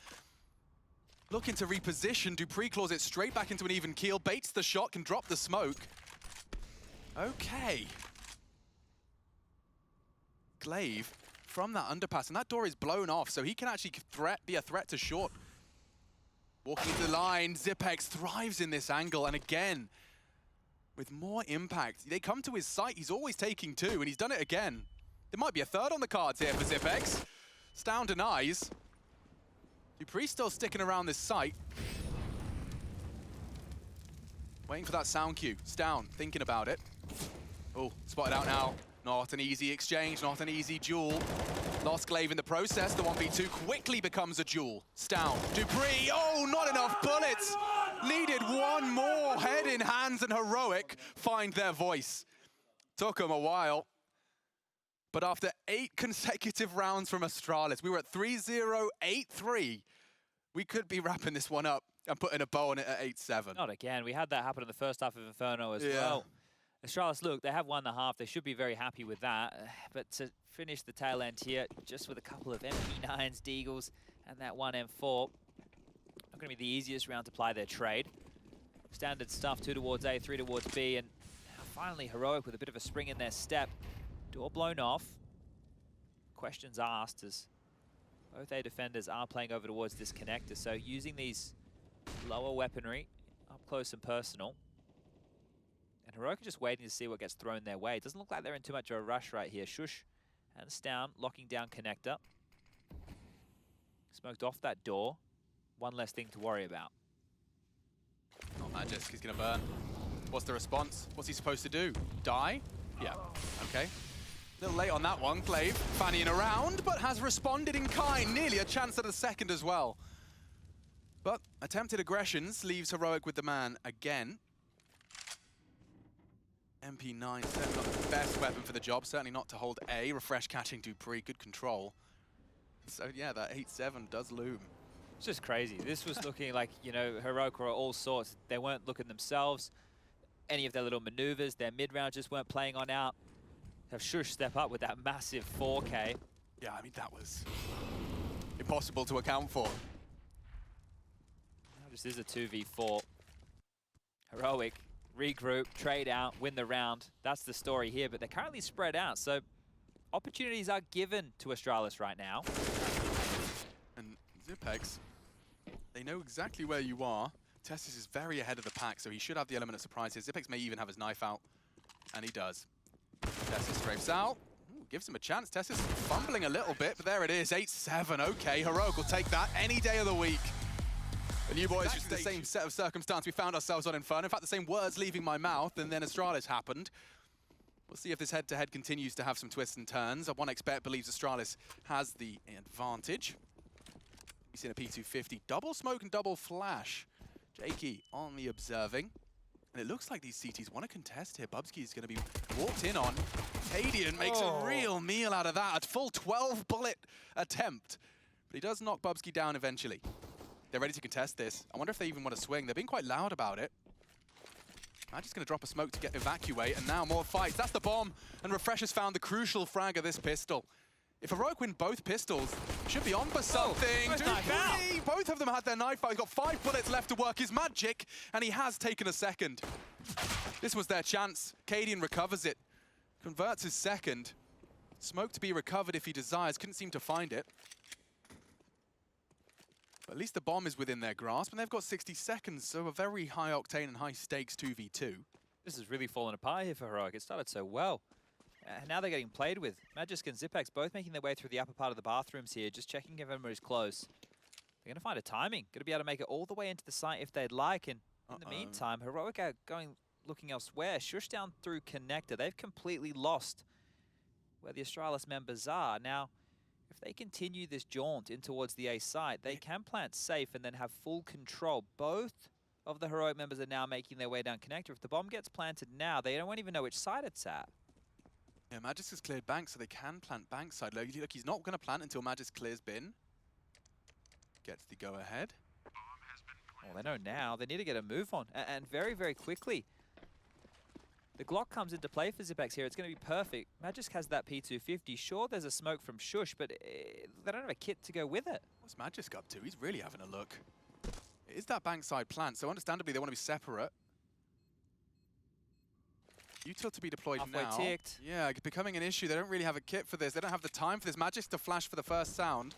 Looking to reposition. Dupree claws it straight back into an even keel. Baits the shot, can drop the smoke. Okay. Glaive from that underpass, and that door is blown off, so he can actually be a threat to short. Walking to the line, Zipex thrives in this angle, and again, with more impact. They come to his site, he's always taking 2, and he's done it again. There might be a 3rd on the cards here for Zipex. Stown denies. Dupree's still sticking around this site. Waiting for that sound cue. Stown thinking about it. Oh, spotted out now. Not an easy exchange, not an easy duel. Lost Glaive in the process. The 1v2 quickly becomes a duel. Stown, Dupree, oh, not enough bullets. Needed one more. Head in hands, and Heroic find their voice. Took him a while. But after 8 consecutive rounds from Astralis, we were at 3-0, 8-3. We could be wrapping this one up and putting a bow on it at 8-7. Not again. We had that happen in the first half of Inferno as well. Astralis, look, they have won the half. They should be very happy with that. But to finish the tail end here, just with a couple of MP9s, Deagles, and that one M4, not going to be the easiest round to apply their trade. Standard stuff, 2 towards A, 3 towards B, and finally Heroic with a bit of a spring in their step. Door blown off. Questions asked as both A defenders are playing over towards this connector, so using these lower weaponry up close and personal. And Heroic are just waiting to see what gets thrown their way. It doesn't look like they're in too much of a rush right here. Shush, hands down, locking down connector. Smoked off that door. One less thing to worry about. Not magic, he's gonna burn. What's the response? What's he supposed to do? Die? Yeah, okay. A little late on that one. Glaive fannying around, but has responded in kind. Nearly a chance at a second as well. But attempted aggressions leaves Heroic with the man again. MP9, certainly not the best weapon for the job. Certainly not to hold A. Refresh catching Dupree, good control. So yeah, that 8-7 does loom. It's just crazy. This was looking like, you know, Heroic were all sorts. They weren't looking themselves. Any of their little maneuvers, their mid-round just weren't playing on out. Have Shush step up with that massive 4K. Yeah, I mean, that was impossible to account for. Now this is a 2v4. Heroic, regroup, trade out, win the round. That's the story here, but they're currently spread out, so opportunities are given to Astralis right now. And Zipex, they know exactly where you are. Testis is very ahead of the pack, so he should have the element of surprise here. Zipex may even have his knife out, and he does. Testis strafes out. Ooh, gives him a chance. Testis fumbling a little bit, but there it is, 8-7. Okay, Heroic will take that any day of the week. And you boys, just the same set of circumstance we found ourselves on Inferno. In fact, the same words leaving my mouth, and then Astralis happened. We'll see if this head-to-head continues to have some twists and turns. One expert believes Astralis has the advantage. He's in a P250. Double smoke and double flash. Jakey on the observing. And it looks like these CTs want to contest here. Bubsky is going to be walked in on. Cadian makes a real meal out of that. A full 12-bullet attempt. But he does knock Bubsky down eventually. They're ready to contest this. I wonder if they even want to swing. They're being quite loud about it. Magic's going to drop a smoke to get evacuate, and now more fights. That's the bomb, and Refresh has found the crucial frag of this pistol. If Heroic win both pistols, should be on for something. Both of them had their knife out. He's got 5 bullets left to work his magic, and he has taken a second. This was their chance. Cadian recovers it, converts his second. Smoke to be recovered if he desires. Couldn't seem to find it. But at least the bomb is within their grasp, and they've got 60 seconds, so a very high octane and high stakes 2v2. This has really fallen apart here for Heroic. It started so well. Now they're getting played with. Magisk and Zipex both making their way through the upper part of the bathrooms here, just checking if everybody's close. They're going to find a timing. Going to be able to make it all the way into the site if they'd like. And in the meantime, Heroic are looking elsewhere. Shush down through connector. They've completely lost where the Astralis members are. Now, if they continue this jaunt in towards the A site, they can plant safe and then have full control. Both of the Heroic members are now making their way down connector. If the bomb gets planted now, they don't even know which side it's at. Yeah, Magisk has cleared bank, so they can plant bank side. Look, he's not going to plant until Magisk clears bin. Gets the go-ahead. Well, they know now. They need to get a move on, and very, very quickly. The Glock comes into play for Zipex here. It's going to be perfect. Magisk has that P250. Sure, there's a smoke from Shush, but they don't have a kit to go with it. What's Magisk up to? He's really having a look. It is that bankside plant, so understandably they want to be separate. Util to be deployed Halfway now. ticked. Yeah, becoming an issue. They don't really have a kit for this. They don't have the time for this. Magisk to flash for the first sound.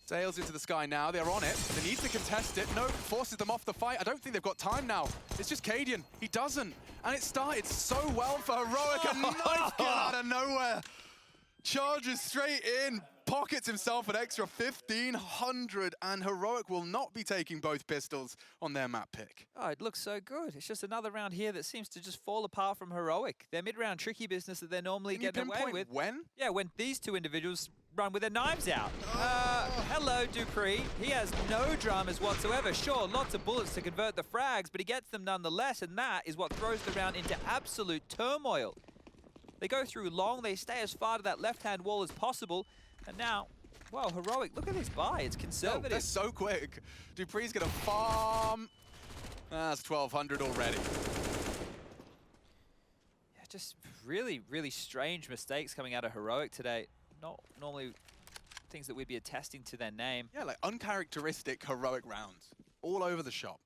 Sails into the sky now. They're on it. They need to contest it. No, forces them off the fight. I don't think they've got time now. It's just Cadian. He doesn't. And it started so well for Heroic. A knife kill out of nowhere. Charges straight in. Pockets himself an extra 1,500. And Heroic will not be taking both pistols on their map pick. Oh, it looks so good. It's just another round here that seems to just fall apart from Heroic. Their mid-round tricky business that they're normally getting away with. When? Yeah, when these two individuals run with their knives out. Hello, Dupree. He has no dramas whatsoever. Sure, lots of bullets to convert the frags, but he gets them nonetheless, and that is what throws the round into absolute turmoil. They go through long, they stay as far to that left-hand wall as possible, and now, well, Heroic, look at this buy, it's conservative. They're so quick. Dupree's gonna farm. That's 1,200 already. Yeah, just really, really strange mistakes coming out of Heroic today. Not normally things that we'd be attesting to their name. Yeah, like uncharacteristic Heroic rounds all over the shop.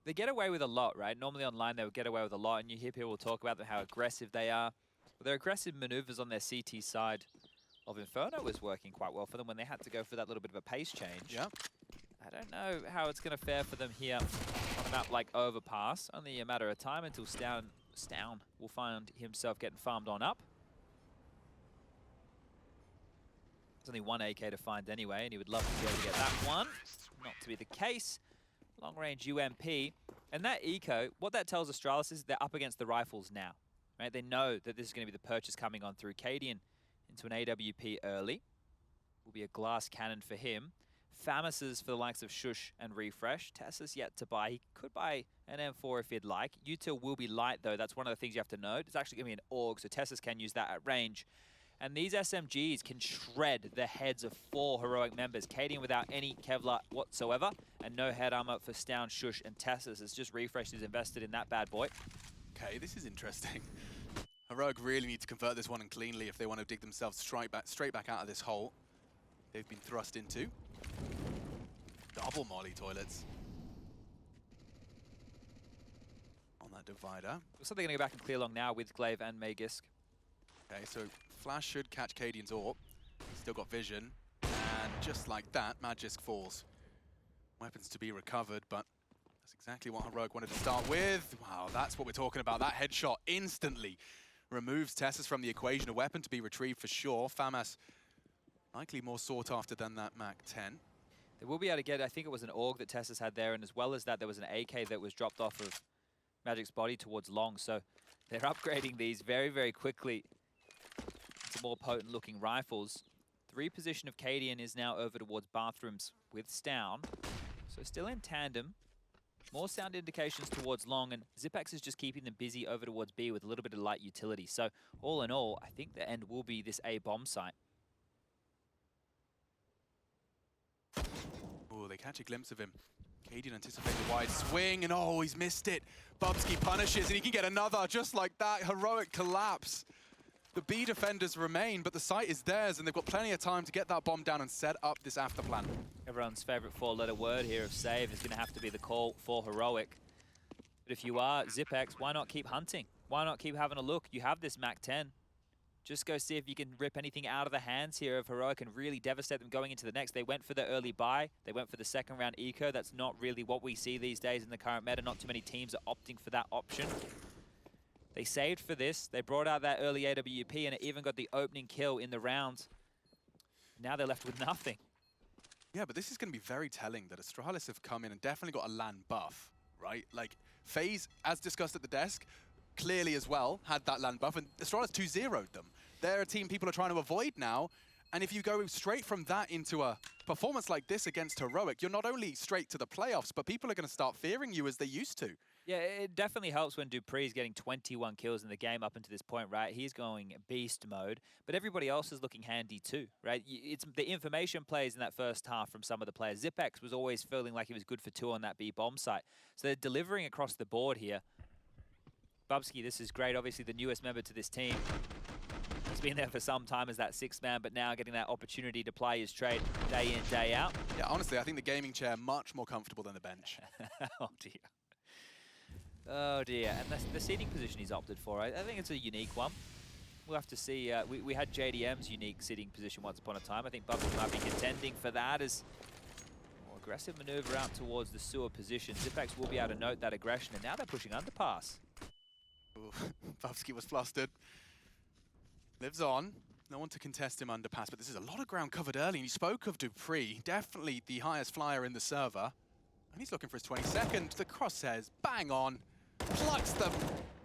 They get away with a lot, right? Normally online they would get away with a lot, and you hear people talk about how aggressive they are. But their aggressive maneuvers on their CT side of Inferno was working quite well for them when they had to go for that little bit of a pace change. Yeah. I don't know how it's going to fare for them here on a map like Overpass. Only a matter of time until Stown will find himself getting farmed on up. There's only one AK to find anyway, and he would love to be able to get that one. Not to be the case. Long-range UMP. And that eco, what that tells Astralis is they're up against the rifles now. Right? They know that this is going to be the purchase coming on through. Cadian into an AWP early. Will be a glass cannon for him. Famis's for the likes of Shush and Refresh. Tessa's yet to buy. He could buy an M4 if he'd like. Util will be light, though. That's one of the things you have to note. It's actually going to be an AUG, so Tessa's can use that at range. And these SMGs can shred the heads of 4 Heroic members. Cadian without any Kevlar whatsoever. And no head armor for Stown, Shush, and Tessa's. It's just Refresh who's invested in that bad boy. Okay, this is interesting. Heroic really need to convert this one in cleanly if they want to dig themselves straight back out of this hole they've been thrust into. Double molly toilets on that divider. Looks like they're going to go back and clear long now with Glaive and Magisk. Okay, so Flash should catch Cadian's AWP. He's still got vision. And just like that, Magisk falls. Weapons to be recovered, but that's exactly what Heroic wanted to start with. Wow, that's what we're talking about. That headshot instantly removes Tessus from the equation. A weapon to be retrieved for sure. Famas likely more sought after than that MAC-10. They will be able to get, I think it was an AUG that Tessus had there, and as well as that, there was an AK that was dropped off of Magic's body towards long. So they're upgrading these very, very quickly to more potent-looking rifles. The reposition of Cadian is now over towards bathrooms with Stown. So still in tandem. More sound indications towards long, and Zipex is just keeping them busy over towards B with a little bit of light utility. So all in all, I think the end will be this A bomb site. Oh, they catch a glimpse of him. Cadian anticipates a wide swing, and oh, he's missed it. Bubsky punishes, and he can get another just like that. Heroic collapse. The B defenders remain, but the site is theirs, and they've got plenty of time to get that bomb down and set up this after plan. Everyone's favorite 4-letter word here of save is going to have to be the call for Heroic. But if you are Zipex, why not keep hunting? Why not keep having a look? You have this MAC-10. Just go see if you can rip anything out of the hands here of Heroic and really devastate them going into the next. They went for the early buy. They went for the second round eco. That's not really what we see these days in the current meta. Not too many teams are opting for that option. They saved for this. They brought out that early AWP, and it even got the opening kill in the round. Now they're left with nothing. Yeah, but this is going to be very telling that Astralis have come in and definitely got a land buff, right? Like, FaZe, as discussed at the desk, clearly as well had that land buff, and Astralis 2-0'd them. They're a team people are trying to avoid now, and if you go straight from that into a performance like this against Heroic, you're not only straight to the playoffs, but people are going to start fearing you as they used to. Yeah, it definitely helps when Dupree's getting 21 kills in the game up until this point, right? He's going beast mode, but everybody else is looking handy too, right? It's the information plays in that first half from some of the players. Zipex was always feeling like he was good for 2 on that B bomb site. So they're delivering across the board here. Bubsky, this is great. Obviously the newest member to this team. He's been there for some time as that 6th man, but now getting that opportunity to play his trade day in, day out. Yeah, honestly, I think the gaming chair much more comfortable than the bench. Oh dear. Oh dear, and the seating position he's opted for, I think it's a unique one. We'll have to see. We had JDM's unique seating position once upon a time. I think Bubsky might be contending for that as more aggressive maneuver out towards the sewer position. Zipex will be able to note that aggression, and now they're pushing underpass. Ooh, Bubsky was flustered. Lives on. No one to contest him underpass, but this is a lot of ground covered early. And you spoke of Dupree, definitely the highest flyer in the server. And he's looking for his 22nd. The crosshairs, bang on. Plucks them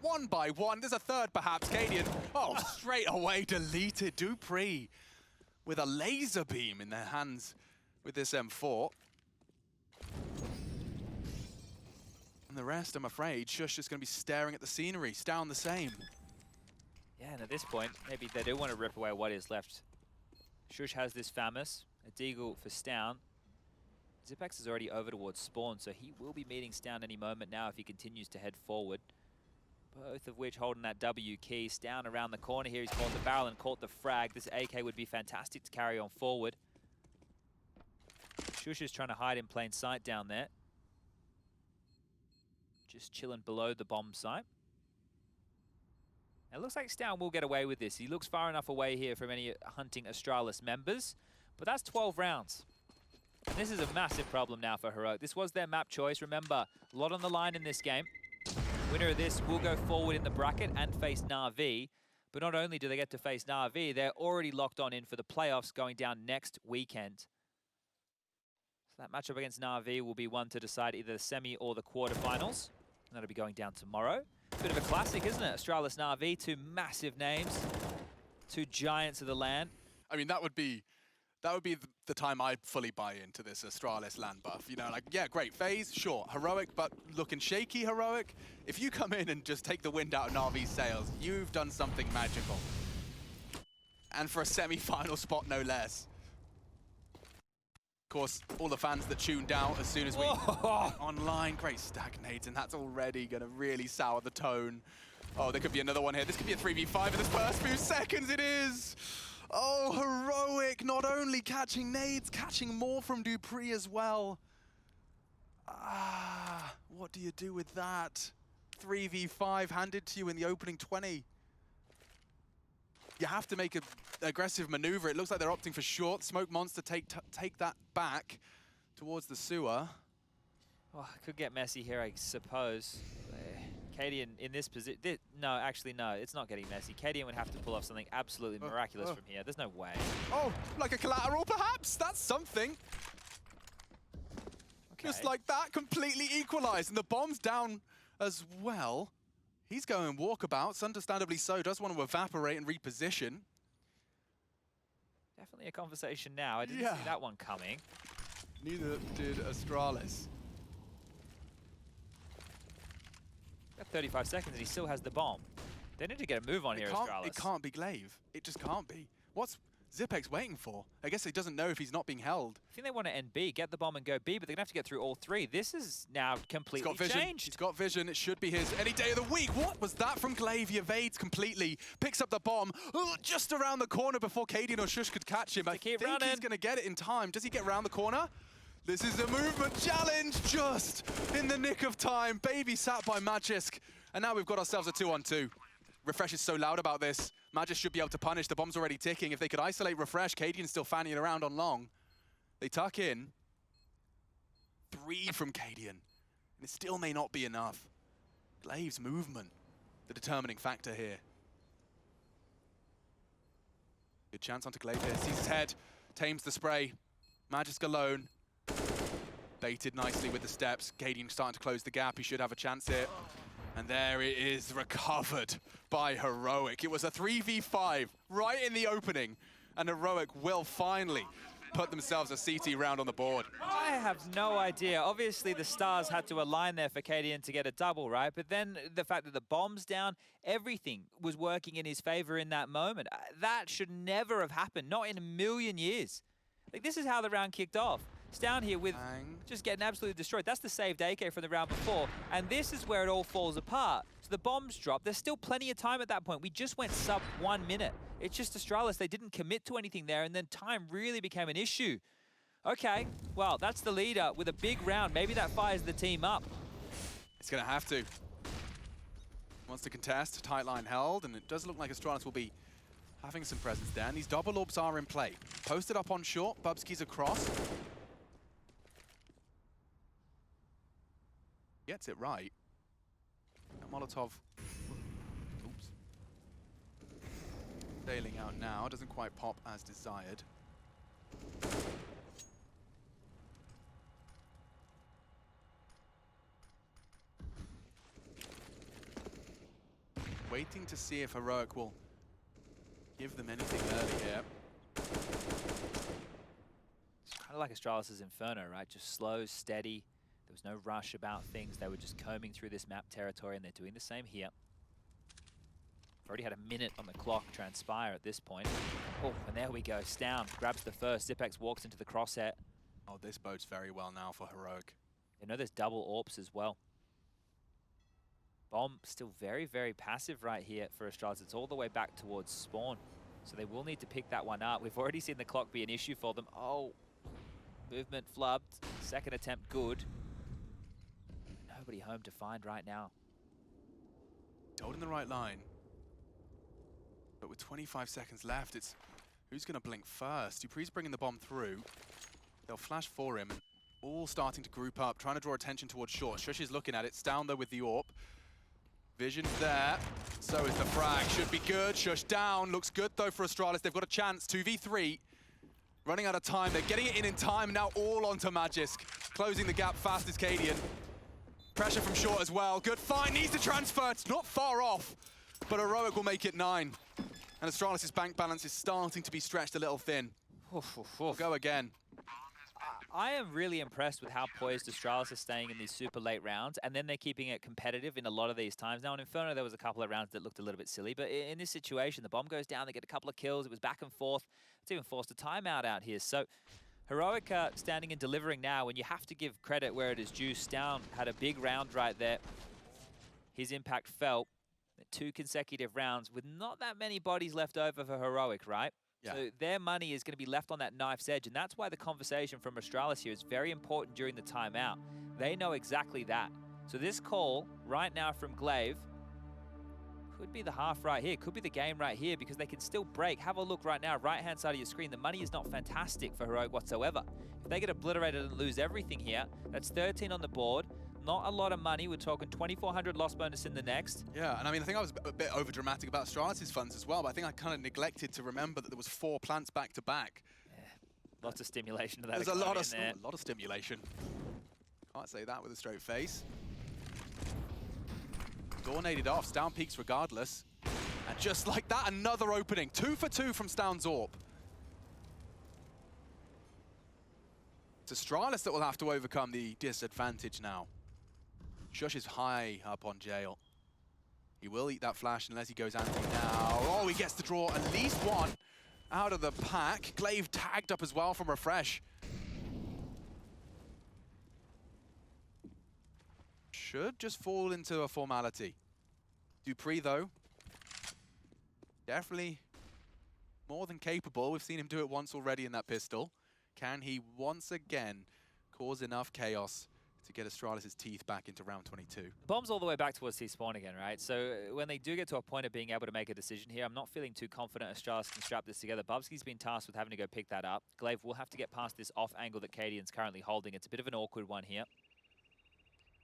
one by one. There's a third perhaps. Cadian, oh, straight away deleted. Dupree with a laser beam in their hands with this M4. And the rest, I'm afraid, Shush is going to be staring at the scenery. Stown the same. Yeah, and at this point, maybe they do want to rip away what is left. Shush has this Famous, a Deagle for Stown. Zipex is already over towards spawn, so he will be meeting Stown any moment now if he continues to head forward. Both of which holding that W key. Stown around the corner here. He's caught the barrel and caught the frag. This AK would be fantastic to carry on forward. Shush is trying to hide in plain sight down there. Just chilling below the bomb site. It looks like Stown will get away with this. He looks far enough away here from any hunting Astralis members. But that's 12 rounds. And this is a massive problem now for Heroic. This was their map choice. Remember, a lot on the line in this game. Winner of this will go forward in the bracket and face Na'Vi. But not only do they get to face Na'Vi, they're already locked on in for the playoffs going down next weekend. So that matchup against Na'Vi will be one to decide either the semi or the quarterfinals. And that'll be going down tomorrow. Bit of a classic, isn't it? Astralis Na'Vi, two massive names, two giants of the land. I mean, that would be the time I fully buy into this Astralis land buff. You know, like, yeah, great. FaZe, sure. Heroic, but looking shaky Heroic. If you come in and just take the wind out of Na'Vi's sails, you've done something magical. And for a semi-final spot, no less. Of course, all the fans that tuned out as soon as we online, great stagnates, and that's already going to really sour the tone. Oh, there could be another one here. This could be a 3v5 in the first few seconds. It is. Oh, Heroic, not only catching nades, catching more from Dupree as well. Ah, what do you do with that? 3v5 handed to you in the opening 20. You have to make an aggressive maneuver. It looks like they're opting for short. Smoke Monster take that back towards the sewer. Well, it could get messy here, I suppose. Cadian in this position. No, actually, no, it's not getting messy. Cadian would have to pull off something absolutely miraculous from here. There's no way. Oh, like a collateral, perhaps? That's something. Okay. Just like that, completely equalized. And the bomb's down as well. He's going walkabouts, understandably so. Does want to evaporate and reposition. Definitely a conversation now. I didn't see that one coming. Neither did Astralis. Got 35 seconds and he still has the bomb. They need to get a move on here, Astralis. It can't be Glaive. It just can't be. What's Zipex waiting for? I guess he doesn't know if he's not being held. I think they want to end B, get the bomb and go B, but they're going to have to get through all three. This is now completely changed. He's got vision. It should be his any day of the week. What was that from Glaive? He evades completely. Picks up the bomb just around the corner before Cadian or Shush could catch him. I think he's going to get it in time. Does he get around the corner? This is a movement challenge just in the nick of time. Babysat by Magisk. And now we've got ourselves a 2-on-2. Refresh is so loud about this. Magisk should be able to punish. The bomb's already ticking. If they could isolate Refresh, Cadian's still fanning around on long. They tuck in. 3 from Cadian. And it still may not be enough. Glaive's movement, the determining factor here. Good chance onto Glaive here. Sees his head. Tames the spray. Magisk alone. Baited nicely with the steps. Cadian starting to close the gap. He should have a chance here. And there it is, recovered by Heroic. It was a 3v5 right in the opening, and Heroic will finally put themselves a CT round on the board. I have no idea. Obviously, the stars had to align there for Cadian to get a double, right? But then the fact that the bomb's down, everything was working in his favor in that moment. That should never have happened, not in a million years. Like, this is how the round kicked off. It's down here with just getting absolutely destroyed. That's the saved AK from the round before. And this is where it all falls apart. So the bombs drop. There's still plenty of time at that point. We just went sub 1 minute. It's just Astralis. They didn't commit to anything there, and then time really became an issue. Okay, well, that's the leader with a big round. Maybe that fires the team up. It's going to have to. Wants to contest. Tight line held, and it does look like Astralis will be having some presence there. And these double orbs are in play. Posted up on short. Bubski's across. Gets it right. That Molotov, oops, sailing out now. Doesn't quite pop as desired. Waiting to see if Heroic will give them anything early here. kind of like Astralis' Inferno, right? Just slow, steady. There was no rush about things. They were just combing through this map territory, and they're doing the same here. We've already had a minute on the clock transpire at this point. Oh, and there we go. Stown grabs the first. Zipex walks into the crosshair. Oh, this bodes very well now for Heroic. You know there's double AWPs as well. Bomb still very, very passive right here for Astralis. It's all the way back towards spawn. So they will need to pick that one up. We've already seen the clock be an issue for them. Oh, movement flubbed. Second attempt good. Nobody home to find right now. Holding the right line. But with 25 seconds left, it's who's going to blink first? Dupree's bringing the bomb through. They'll flash for him. And all starting to group up, trying to draw attention towards short. Shush is looking at it. Down though with the AWP. Vision's there. So is the frag. Should be good. Shush down. Looks good though for Astralis. They've got a chance. 2v3. Running out of time. They're getting it in time. Now all onto Magisk. Closing the gap fast is Cadian. Pressure from short as well. Good find. Needs to transfer. It's not far off. But Heroic will make it 9. And Astralis' bank balance is starting to be stretched a little thin. We'll go again. I am really impressed with how poised Astralis are staying in these super late rounds, and then they're keeping it competitive in a lot of these times. Now, in Inferno, there was a couple of rounds that looked a little bit silly, but in this situation, the bomb goes down, they get a couple of kills, it was back and forth. It's even forced a timeout out here. So Heroic standing and delivering now, and you have to give credit where it is due. Stown had a big round right there. His impact felt 2 consecutive rounds with not that many bodies left over for Heroic, right? Yeah. So their money is going to be left on that knife's edge, and that's why the conversation from Astralis here is very important during the timeout. They know exactly that. So this call right now from Glaive could be the half right here, could be the game right here, because they can still break. Have a look right now, right-hand side of your screen. The money is not fantastic for Heroic whatsoever. If they get obliterated and lose everything here, that's 13 on the board. Not a lot of money. We're talking 2,400 loss bonus in the next. Yeah, and I mean, I think I was a bit over-dramatic about Astralis' funds as well, but I think I kind of neglected to remember that there was 4 plants back-to-back. Yeah, lots of stimulation to that. There's a lot of stimulation. Can't say that with a straight face. Doornated off. Stown peaks regardless. And just like that, another opening. 2 for 2 from Stown's AWP. It's Astralis that will have to overcome the disadvantage now. Shush is high up on Jail. He will eat that flash unless he goes anti now. Oh, he gets to draw at least 1 out of the pack. Glaive tagged up as well from Refresh. Should just fall into a formality. Dupree, though, definitely more than capable. We've seen him do it once already in that pistol. Can he once again cause enough chaos to get Astralis' teeth back into round 22? Bomb's all the way back towards T-spawn again, right? So when they do get to a point of being able to make a decision here, I'm not feeling too confident Astralis can strap this together. Bubsky's been tasked with having to go pick that up. Glaive will have to get past this off angle that Cadian's currently holding. It's a bit of an awkward one here.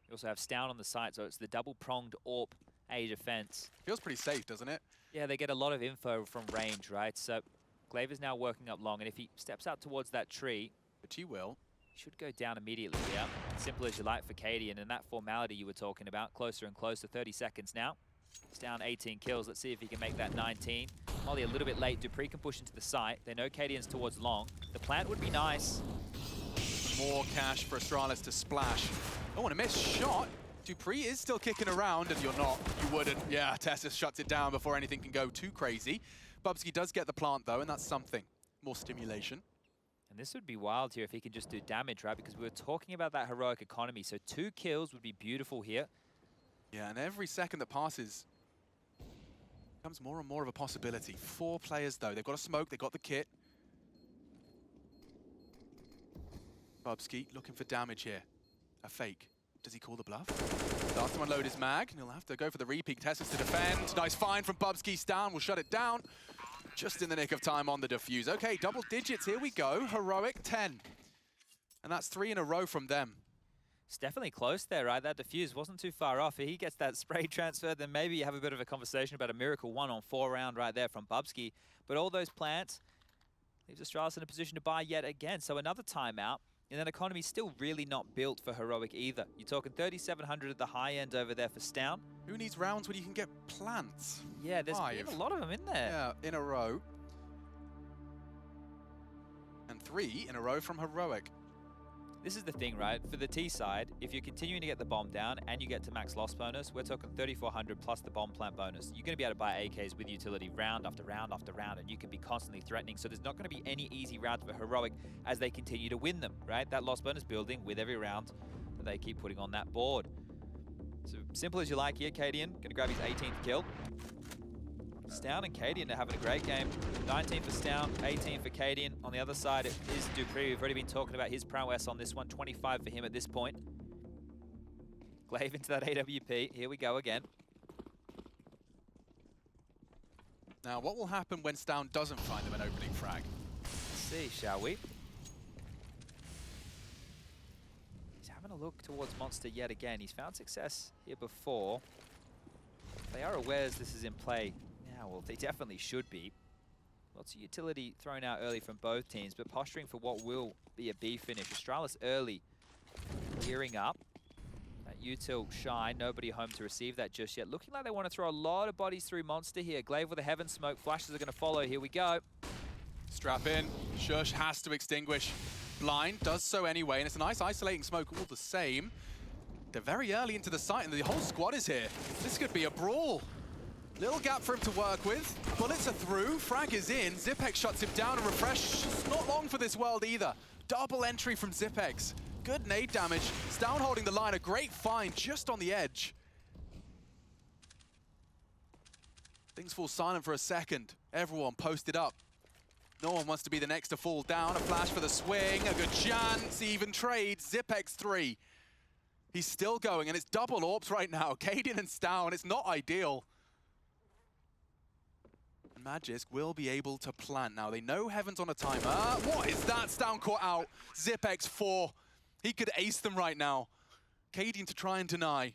We also have Stown on the side, so it's the double-pronged AWP A defense. Feels pretty safe, doesn't it? Yeah, they get a lot of info from range, right? So Glaive is now working up long, and if he steps out towards that tree, which he will, he should go down immediately here. Simple as you like for Cadian, and that formality you were talking about, closer and closer, 30 seconds now. It's down 18 kills. Let's see if he can make that 19. Molly a little bit late. Dupree can push into the site. They know Cadian's towards long. The plant would be nice. More cash for Astralis to splash. Oh, and a missed shot. Dupree is still kicking around, and you're not. You wouldn't. Yeah, Tessus shuts it down before anything can go too crazy. Bubsky does get the plant, though, and that's something. More stimulation. And this would be wild here if he can just do damage, right? Because we were talking about that heroic economy. So 2 kills would be beautiful here. Yeah, and every second that passes becomes more and more of a possibility. 4 players, though. They've got a smoke. They've got the kit. Bubsky looking for damage here. A fake. Does he call the bluff? Starts to unload his mag, and he'll have to go for the repeat. Tessus to defend. Nice find from Bubsky. Stown will shut it down. Just in the nick of time on the defuse. Okay, double digits. Here we go. Heroic 10. And that's 3 in a row from them. It's definitely close there, right? That defuse wasn't too far off. If he gets that spray transfer, then maybe you have a bit of a conversation about a miracle 1-on-4 round right there from Bubsky. But all those plants leaves Astralis in a position to buy yet again. So another timeout. And then economy's still really not built for Heroic either. You're talking 3,700 at the high end over there for Stown. Who needs rounds when you can get plants? Yeah, there's been a lot of them in there. Yeah, in a row. And 3 in a row from Heroic. This is the thing, right? For the T side, if you're continuing to get the bomb down and you get to max loss bonus, we're talking 3,400 plus the bomb plant bonus. You're going to be able to buy AKs with utility round after round after round, and you can be constantly threatening. So there's not going to be any easy rounds for Heroic as they continue to win them, right? That loss bonus building with every round that they keep putting on that board. So simple as you like here, Cadian. Going to grab his 18th kill. Stown and Cadian are having a great game. 19 for Stown, 18 for Cadian. On the other side, it is Dupree. We've already been talking about his prowess on this one. 25 for him at this point. Glaive into that AWP. Here we go again. Now, what will happen when Stown doesn't find them an opening frag? Let's see, shall we? He's having a look towards Monster yet again. He's found success here before. They are aware this is in play. Well, they definitely should be. Lots of utility thrown out early from both teams, but posturing for what will be a B finish. Astralis early, gearing up. That util shy, nobody home to receive that just yet. Looking like they want to throw a lot of bodies through Monster here. Glaive with a heaven smoke, flashes are going to follow. Here we go. Strap in. Shush has to extinguish. Blind does so anyway, and it's a nice isolating smoke all the same. They're very early into the site, and the whole squad is here. This could be a brawl. Little gap for him to work with. Bullets are through. Frag is in. Zipex shuts him down and refresh. It's not long for this world either. Double entry from Zipex. Good nade damage. Stown holding the line. A great find just on the edge. Things fall silent for a second. Everyone posted up. No one wants to be the next to fall down. A flash for the swing. A good chance. Even trade. Zipex 3. He's still going, and it's double AWPs right now. Cadian and Stown. It's not ideal. Magisk will be able to plant. Now, they know Heaven's on a timer. What is that? Stown caught out. Zipex 4. He could ace them right now. Cadian to try and deny.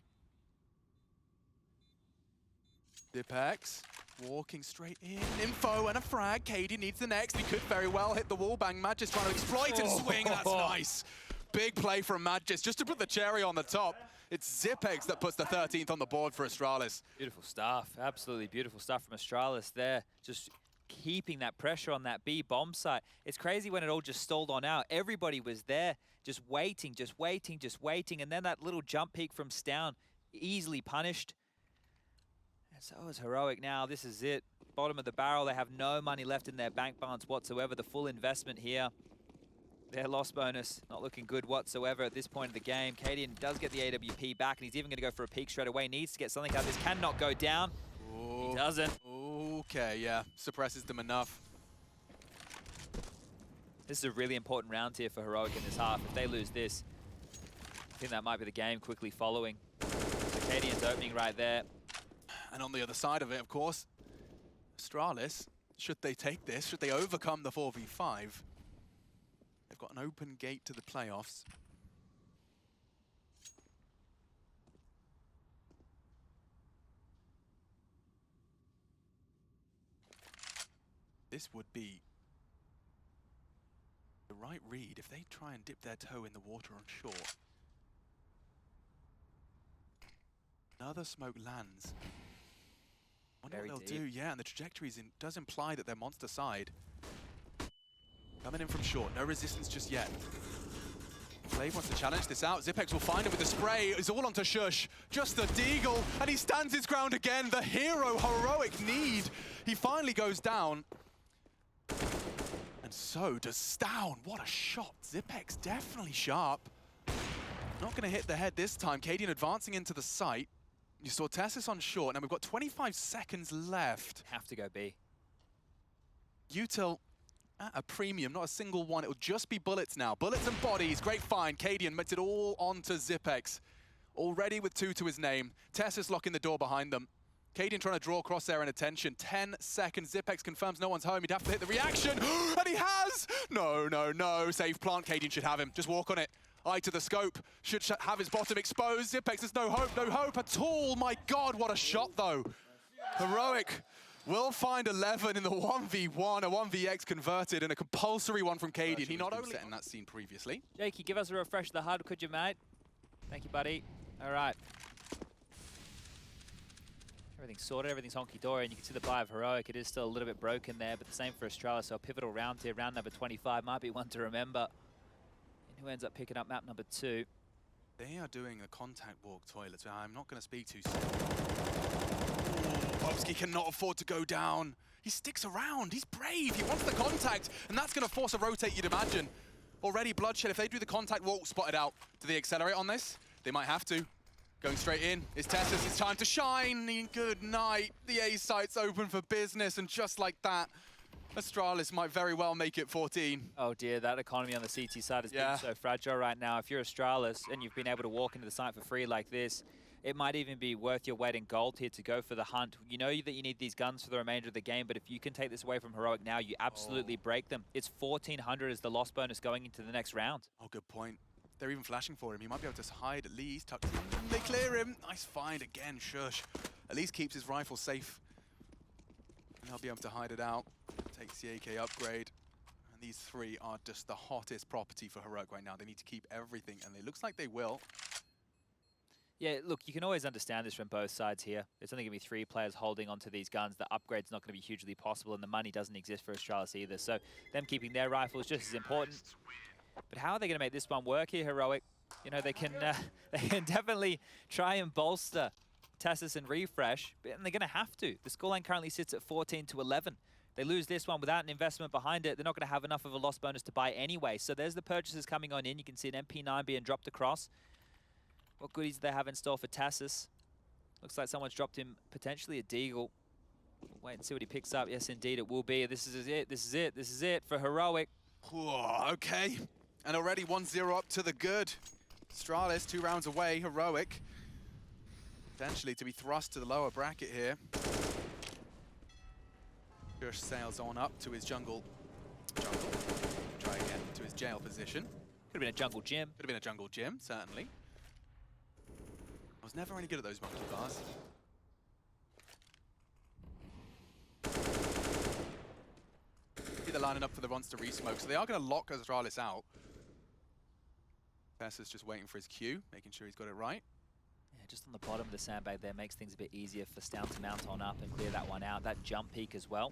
Zipex walking straight in. Info and a frag. Cadian needs the next. He could very well hit the wall bang. Magisk trying to exploit and swing. That's nice. Big play from Magisk just to put the cherry on the top. It's Zipex that puts the 13th on the board for Astralis. Beautiful stuff. Absolutely beautiful stuff from Astralis there. Just keeping that pressure on that B bomb site. It's crazy when it all just stalled on out. Everybody was there just waiting, just waiting, just waiting. And then that little jump peak from Stown, easily punished. And so is Heroic now. This is it. Bottom of the barrel. They have no money left in their bank balance whatsoever. The full investment here. Their loss bonus not looking good whatsoever at this point of the game. Cadian does get the AWP back, and he's even going to go for a peek straight away. Needs to get something out of this. Cannot go down. Ooh. He doesn't. Okay, yeah. Suppresses them enough. This is a really important round here for Heroic in this half. If they lose this, I think that might be the game quickly following. So Cadian's opening right there. And on the other side of it, of course, Astralis, should they take this, should they overcome the 4v5, they've got an open gate to the playoffs. This would be the right read if they try and dip their toe in the water on shore. Another smoke lands. Wonder Very what they'll deep. do. Yeah, and the trajectory does imply that they're monster side. Coming in from short, no resistance just yet. Glaive wants to challenge this out. Zipex will find him with the spray. It's all onto Shush. Just the deagle, and he stands his ground again. The hero, Heroic need. He finally goes down. And so does Stown. What a shot. Zipex definitely sharp. Not going to hit the head this time. Cadian advancing into the site. You saw Tessus on short. Now we've got 25 seconds left. Have to go B. Util at a premium, not a single one. It'll just be bullets now. Bullets and bodies. Great find. Cadian makes it all onto Zipex. Already with 2 to his name. Tessus locking the door behind them. Cadian trying to draw crosshair and attention. 10 seconds. Zipex confirms no one's home. He'd have to hit the reaction. And he has! No, no, no. Safe plant. Cadian should have him. Just walk on it. Eye to the scope. Should have his bottom exposed. Zipex has no hope at all. My God, what a shot, though. Heroic will find 11 in the 1v1. A 1vx converted and a compulsory one from Cadian. He not only set in that scene previously. Jakey, give us a refresh of the HUD, could you, mate? Thank you, buddy. All right. Everything's sorted, everything's honky-dory, and you can see the buy of Heroic. It is still a little bit broken there, but the same for Astralis. So a pivotal round here, round number 25, might be one to remember. And who ends up picking up map number 2? They are doing the contact walk toilets. I'm not going to speak too soon. Ooh, Bobski cannot afford to go down. He sticks around. He's brave. He wants the contact, and that's going to force a rotate, you'd imagine. Already Bloodshed, if they do the contact walk, spotted out. Do they accelerate on this? They might have to. Going straight in is Tessus. It's time to shine. Good night. The A site's open for business, and just like that, Astralis might very well make it 14. Oh dear, that economy on the CT side has been so fragile right now. If you're Astralis and you've been able to walk into the site for free like this, it might even be worth your weight in gold here to go for the hunt. You know that you need these guns for the remainder of the game, but if you can take this away from Heroic now, you absolutely break them. It's 1,400 as the loss bonus going into the next round. Oh, good point. They're even flashing for him. He might be able to hide at least. Tucked in. They clear him. Nice find again, Shush. At least keeps his rifle safe. And they'll be able to hide it out. Takes the AK upgrade. And these three are just the hottest property for Heroic right now. They need to keep everything, and it looks like they will. Yeah, look, you can always understand this from both sides here. There's only going to be 3 players holding onto these guns. The upgrade's not going to be hugely possible, and the money doesn't exist for Astralis either. So them keeping their rifles just as important. But how are they going to make this one work here, Heroic? You know, they can definitely try and bolster Tessus and Refresh, and they're going to have to. The scoreline currently sits at 14-11. They lose this one without an investment behind it. They're not going to have enough of a loss bonus to buy anyway. So there's the purchases coming on in. You can see an MP9 being dropped across. What goodies do they have in store for Tessus? Looks like someone's dropped him potentially a Deagle. We'll wait and see what he picks up. Yes, indeed, it will be. This is it. This is it. This is it for Heroic. Whoa, okay. And already 1-0 up to the good. Astralis 2 rounds away. Heroic potentially to be thrust to the lower bracket here. Shush sails on up to his jungle. Try again to his jail position. Could have been a jungle gym. Could have been a jungle gym, certainly. I was never any good at those monkey bars. They're lining up for the Ronster re-smoke, so they are going to lock Astralis out. Tessus just waiting for his cue, making sure he's got it right. Yeah, just on the bottom of the sandbag there makes things a bit easier for Stout to mount on up and clear that one out. That jump peak as well,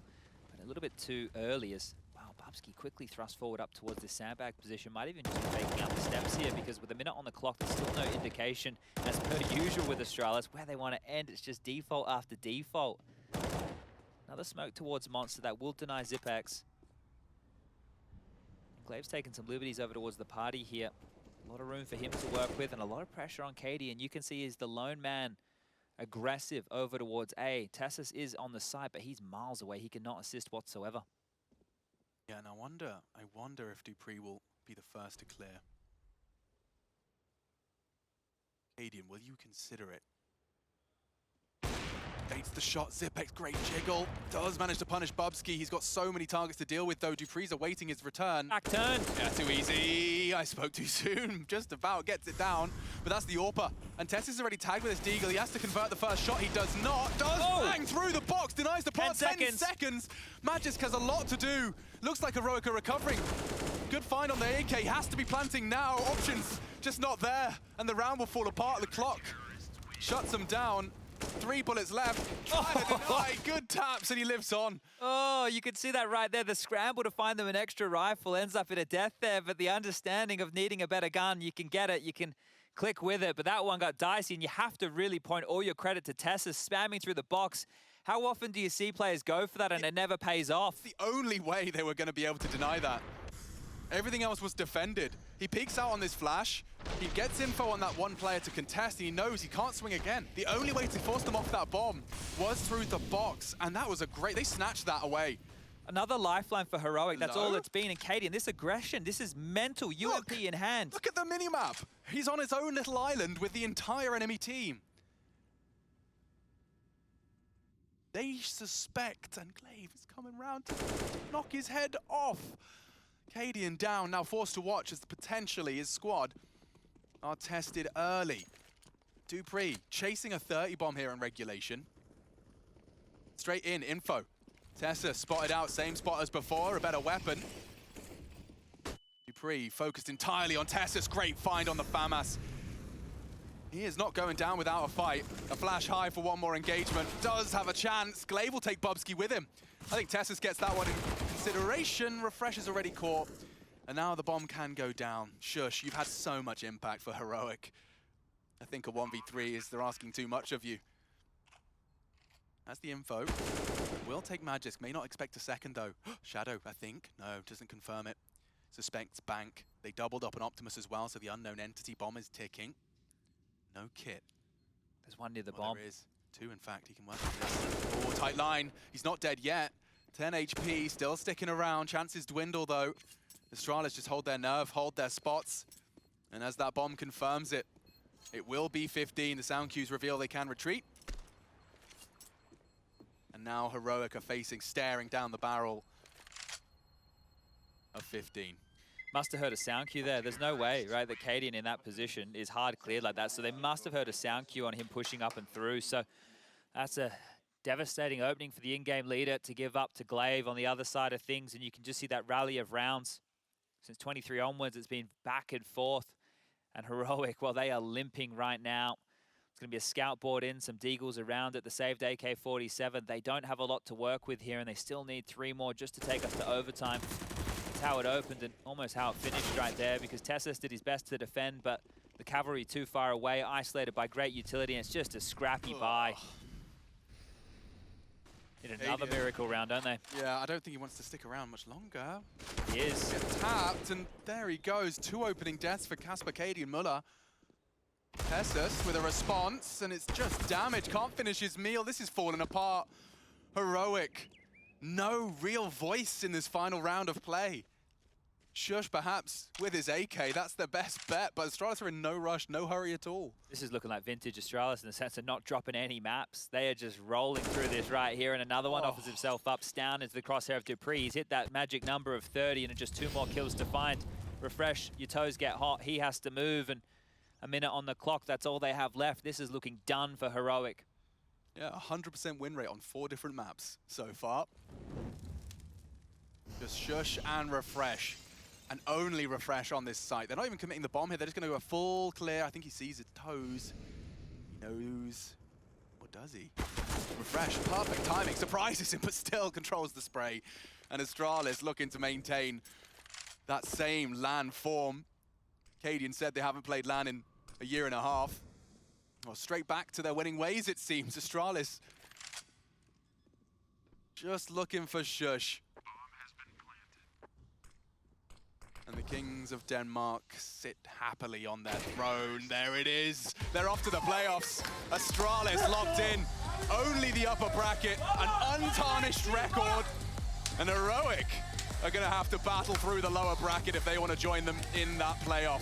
but a little bit too early as, wow, Bubsky quickly thrust forward up towards the sandbag position. Might even just be faking out the steps here because with a minute on the clock, there's still no indication, as per usual with Astralis, where they want to end. It's just default after default. Another smoke towards Monster that will deny Zipex. Glave's taken some liberties over towards the party here. A lot of room for him to work with and a lot of pressure on Katie, and you can see he's the lone man aggressive over towards A. Tessus is on the side, but he's miles away. He cannot assist whatsoever. Yeah, and I wonder if Dupree will be the first to clear. Cadian, will you consider it? Baits the shot, Zipex, great jiggle. Does manage to punish Bubsky. He's got so many targets to deal with, though. Dupree's awaiting his return. Back turn. Yeah, too easy. I spoke too soon. Just about gets it down. But that's the AWPer. And Tessus is already tagged with his Deagle. He has to convert the first shot. He does not. Does bang through the box. Denies the plot. 10 seconds. Magisk has a lot to do. Looks like Heroic are recovering. Good find on the AK. Has to be planting now. Options just not there. And the round will fall apart. The clock shuts him down. 3 bullets left. Good taps, and he lives on. Oh, you could see that right there. The scramble to find them an extra rifle ends up in a death there, but the understanding of needing a better gun, you can get it, you can click with it, but that one got dicey, and you have to really point all your credit to Tessus spamming through the box. How often do you see players go for that and it never pays off? The only way they were going to be able to deny that. Everything else was defended. He peeks out on this flash. He gets info on that one player to contest, and he knows he can't swing again. The only way to force them off that bomb was through the box, and that was a great... They snatched that away. Another lifeline for Heroic. That's all it's been. And Katie, and this aggression, this is mental. UMP in hand. Look at the minimap. He's on his own little island with the entire enemy team. They suspect, and Glaive is coming round to knock his head off. Cadian down, now forced to watch as potentially his squad are tested early. Dupree chasing a 30 bomb here in regulation. Straight in, info. Tessa spotted out, same spot as before, a better weapon. Dupree focused entirely on Tessus, great find on the FAMAS. He is not going down without a fight. A flash high for one more engagement. Does have a chance. Glaive will take Bubsky with him. I think Tessus gets that one in consideration. Refresh is already caught. And now the bomb can go down. Shush, you've had so much impact for Heroic. I think a 1v3 is they're asking too much of you. That's the info. Will take Magisk. May not expect a second though. Shadow, I think. No, doesn't confirm it. Suspects Bank. They doubled up on Optimus as well, so the unknown entity bomb is ticking. No kit. There's one near the bomb. There is. Two, in fact. He can work with this. Oh, tight line. He's not dead yet. 10 HP, still sticking around. Chances dwindle, though. Astralis just hold their nerve, hold their spots. And as that bomb confirms it, it will be 15. The sound cues reveal they can retreat. And now Heroic are facing, staring down the barrel of 15. Must have heard a sound cue there. There's no way, right, that Cadian in that position is hard cleared like that. So they must have heard a sound cue on him pushing up and through. So that's a devastating opening for the in-game leader to give up to Glaive on the other side of things. And you can just see that rally of rounds. Since 23 onwards, it's been back and forth. And Heroic, well, they are limping right now. It's going to be a scout board in, some deagles around it, the saved AK-47. They don't have a lot to work with here, and they still need 3 more just to take us to overtime. That's how it opened and almost how it finished right there, because Tessus did his best to defend, but the cavalry too far away, isolated by great utility, and it's just a scrappy buy. In another miracle round, don't they? Yeah, I don't think he wants to stick around much longer. He is. Gets tapped, and there he goes. 2 opening deaths for Casper, Cady, and Muller. Tessus with a response, and it's just damage. Can't finish his meal. This is falling apart. Heroic. No real voice in this final round of play. Shush, perhaps, with his AK, that's their best bet, but Astralis are in no rush, no hurry at all. This is looking like vintage Astralis in the sense of not dropping any maps. They are just rolling through this right here, and another one offers himself up, down into the crosshair of Dupree. He's hit that magic number of 30, and just 2 more kills to find. Refresh, your toes get hot, he has to move, and a minute on the clock, that's all they have left. This is looking done for Heroic. Yeah, 100% win rate on 4 different maps so far. Just Shush and Refresh. And only Refresh on this site. They're not even committing the bomb here. They're just going to go a full clear. I think he sees his toes. He knows. Or does he? Refresh, perfect timing. Surprises him, but still controls the spray. And Astralis looking to maintain that same LAN form. Cadian said they haven't played LAN in a year and a half. Well, straight back to their winning ways, it seems. Astralis just looking for Shush. And the Kings of Denmark sit happily on their throne. There it is. They're off to the playoffs. Astralis locked in. Only the upper bracket. An untarnished record. And Heroic are going to have to battle through the lower bracket if they want to join them in that playoff.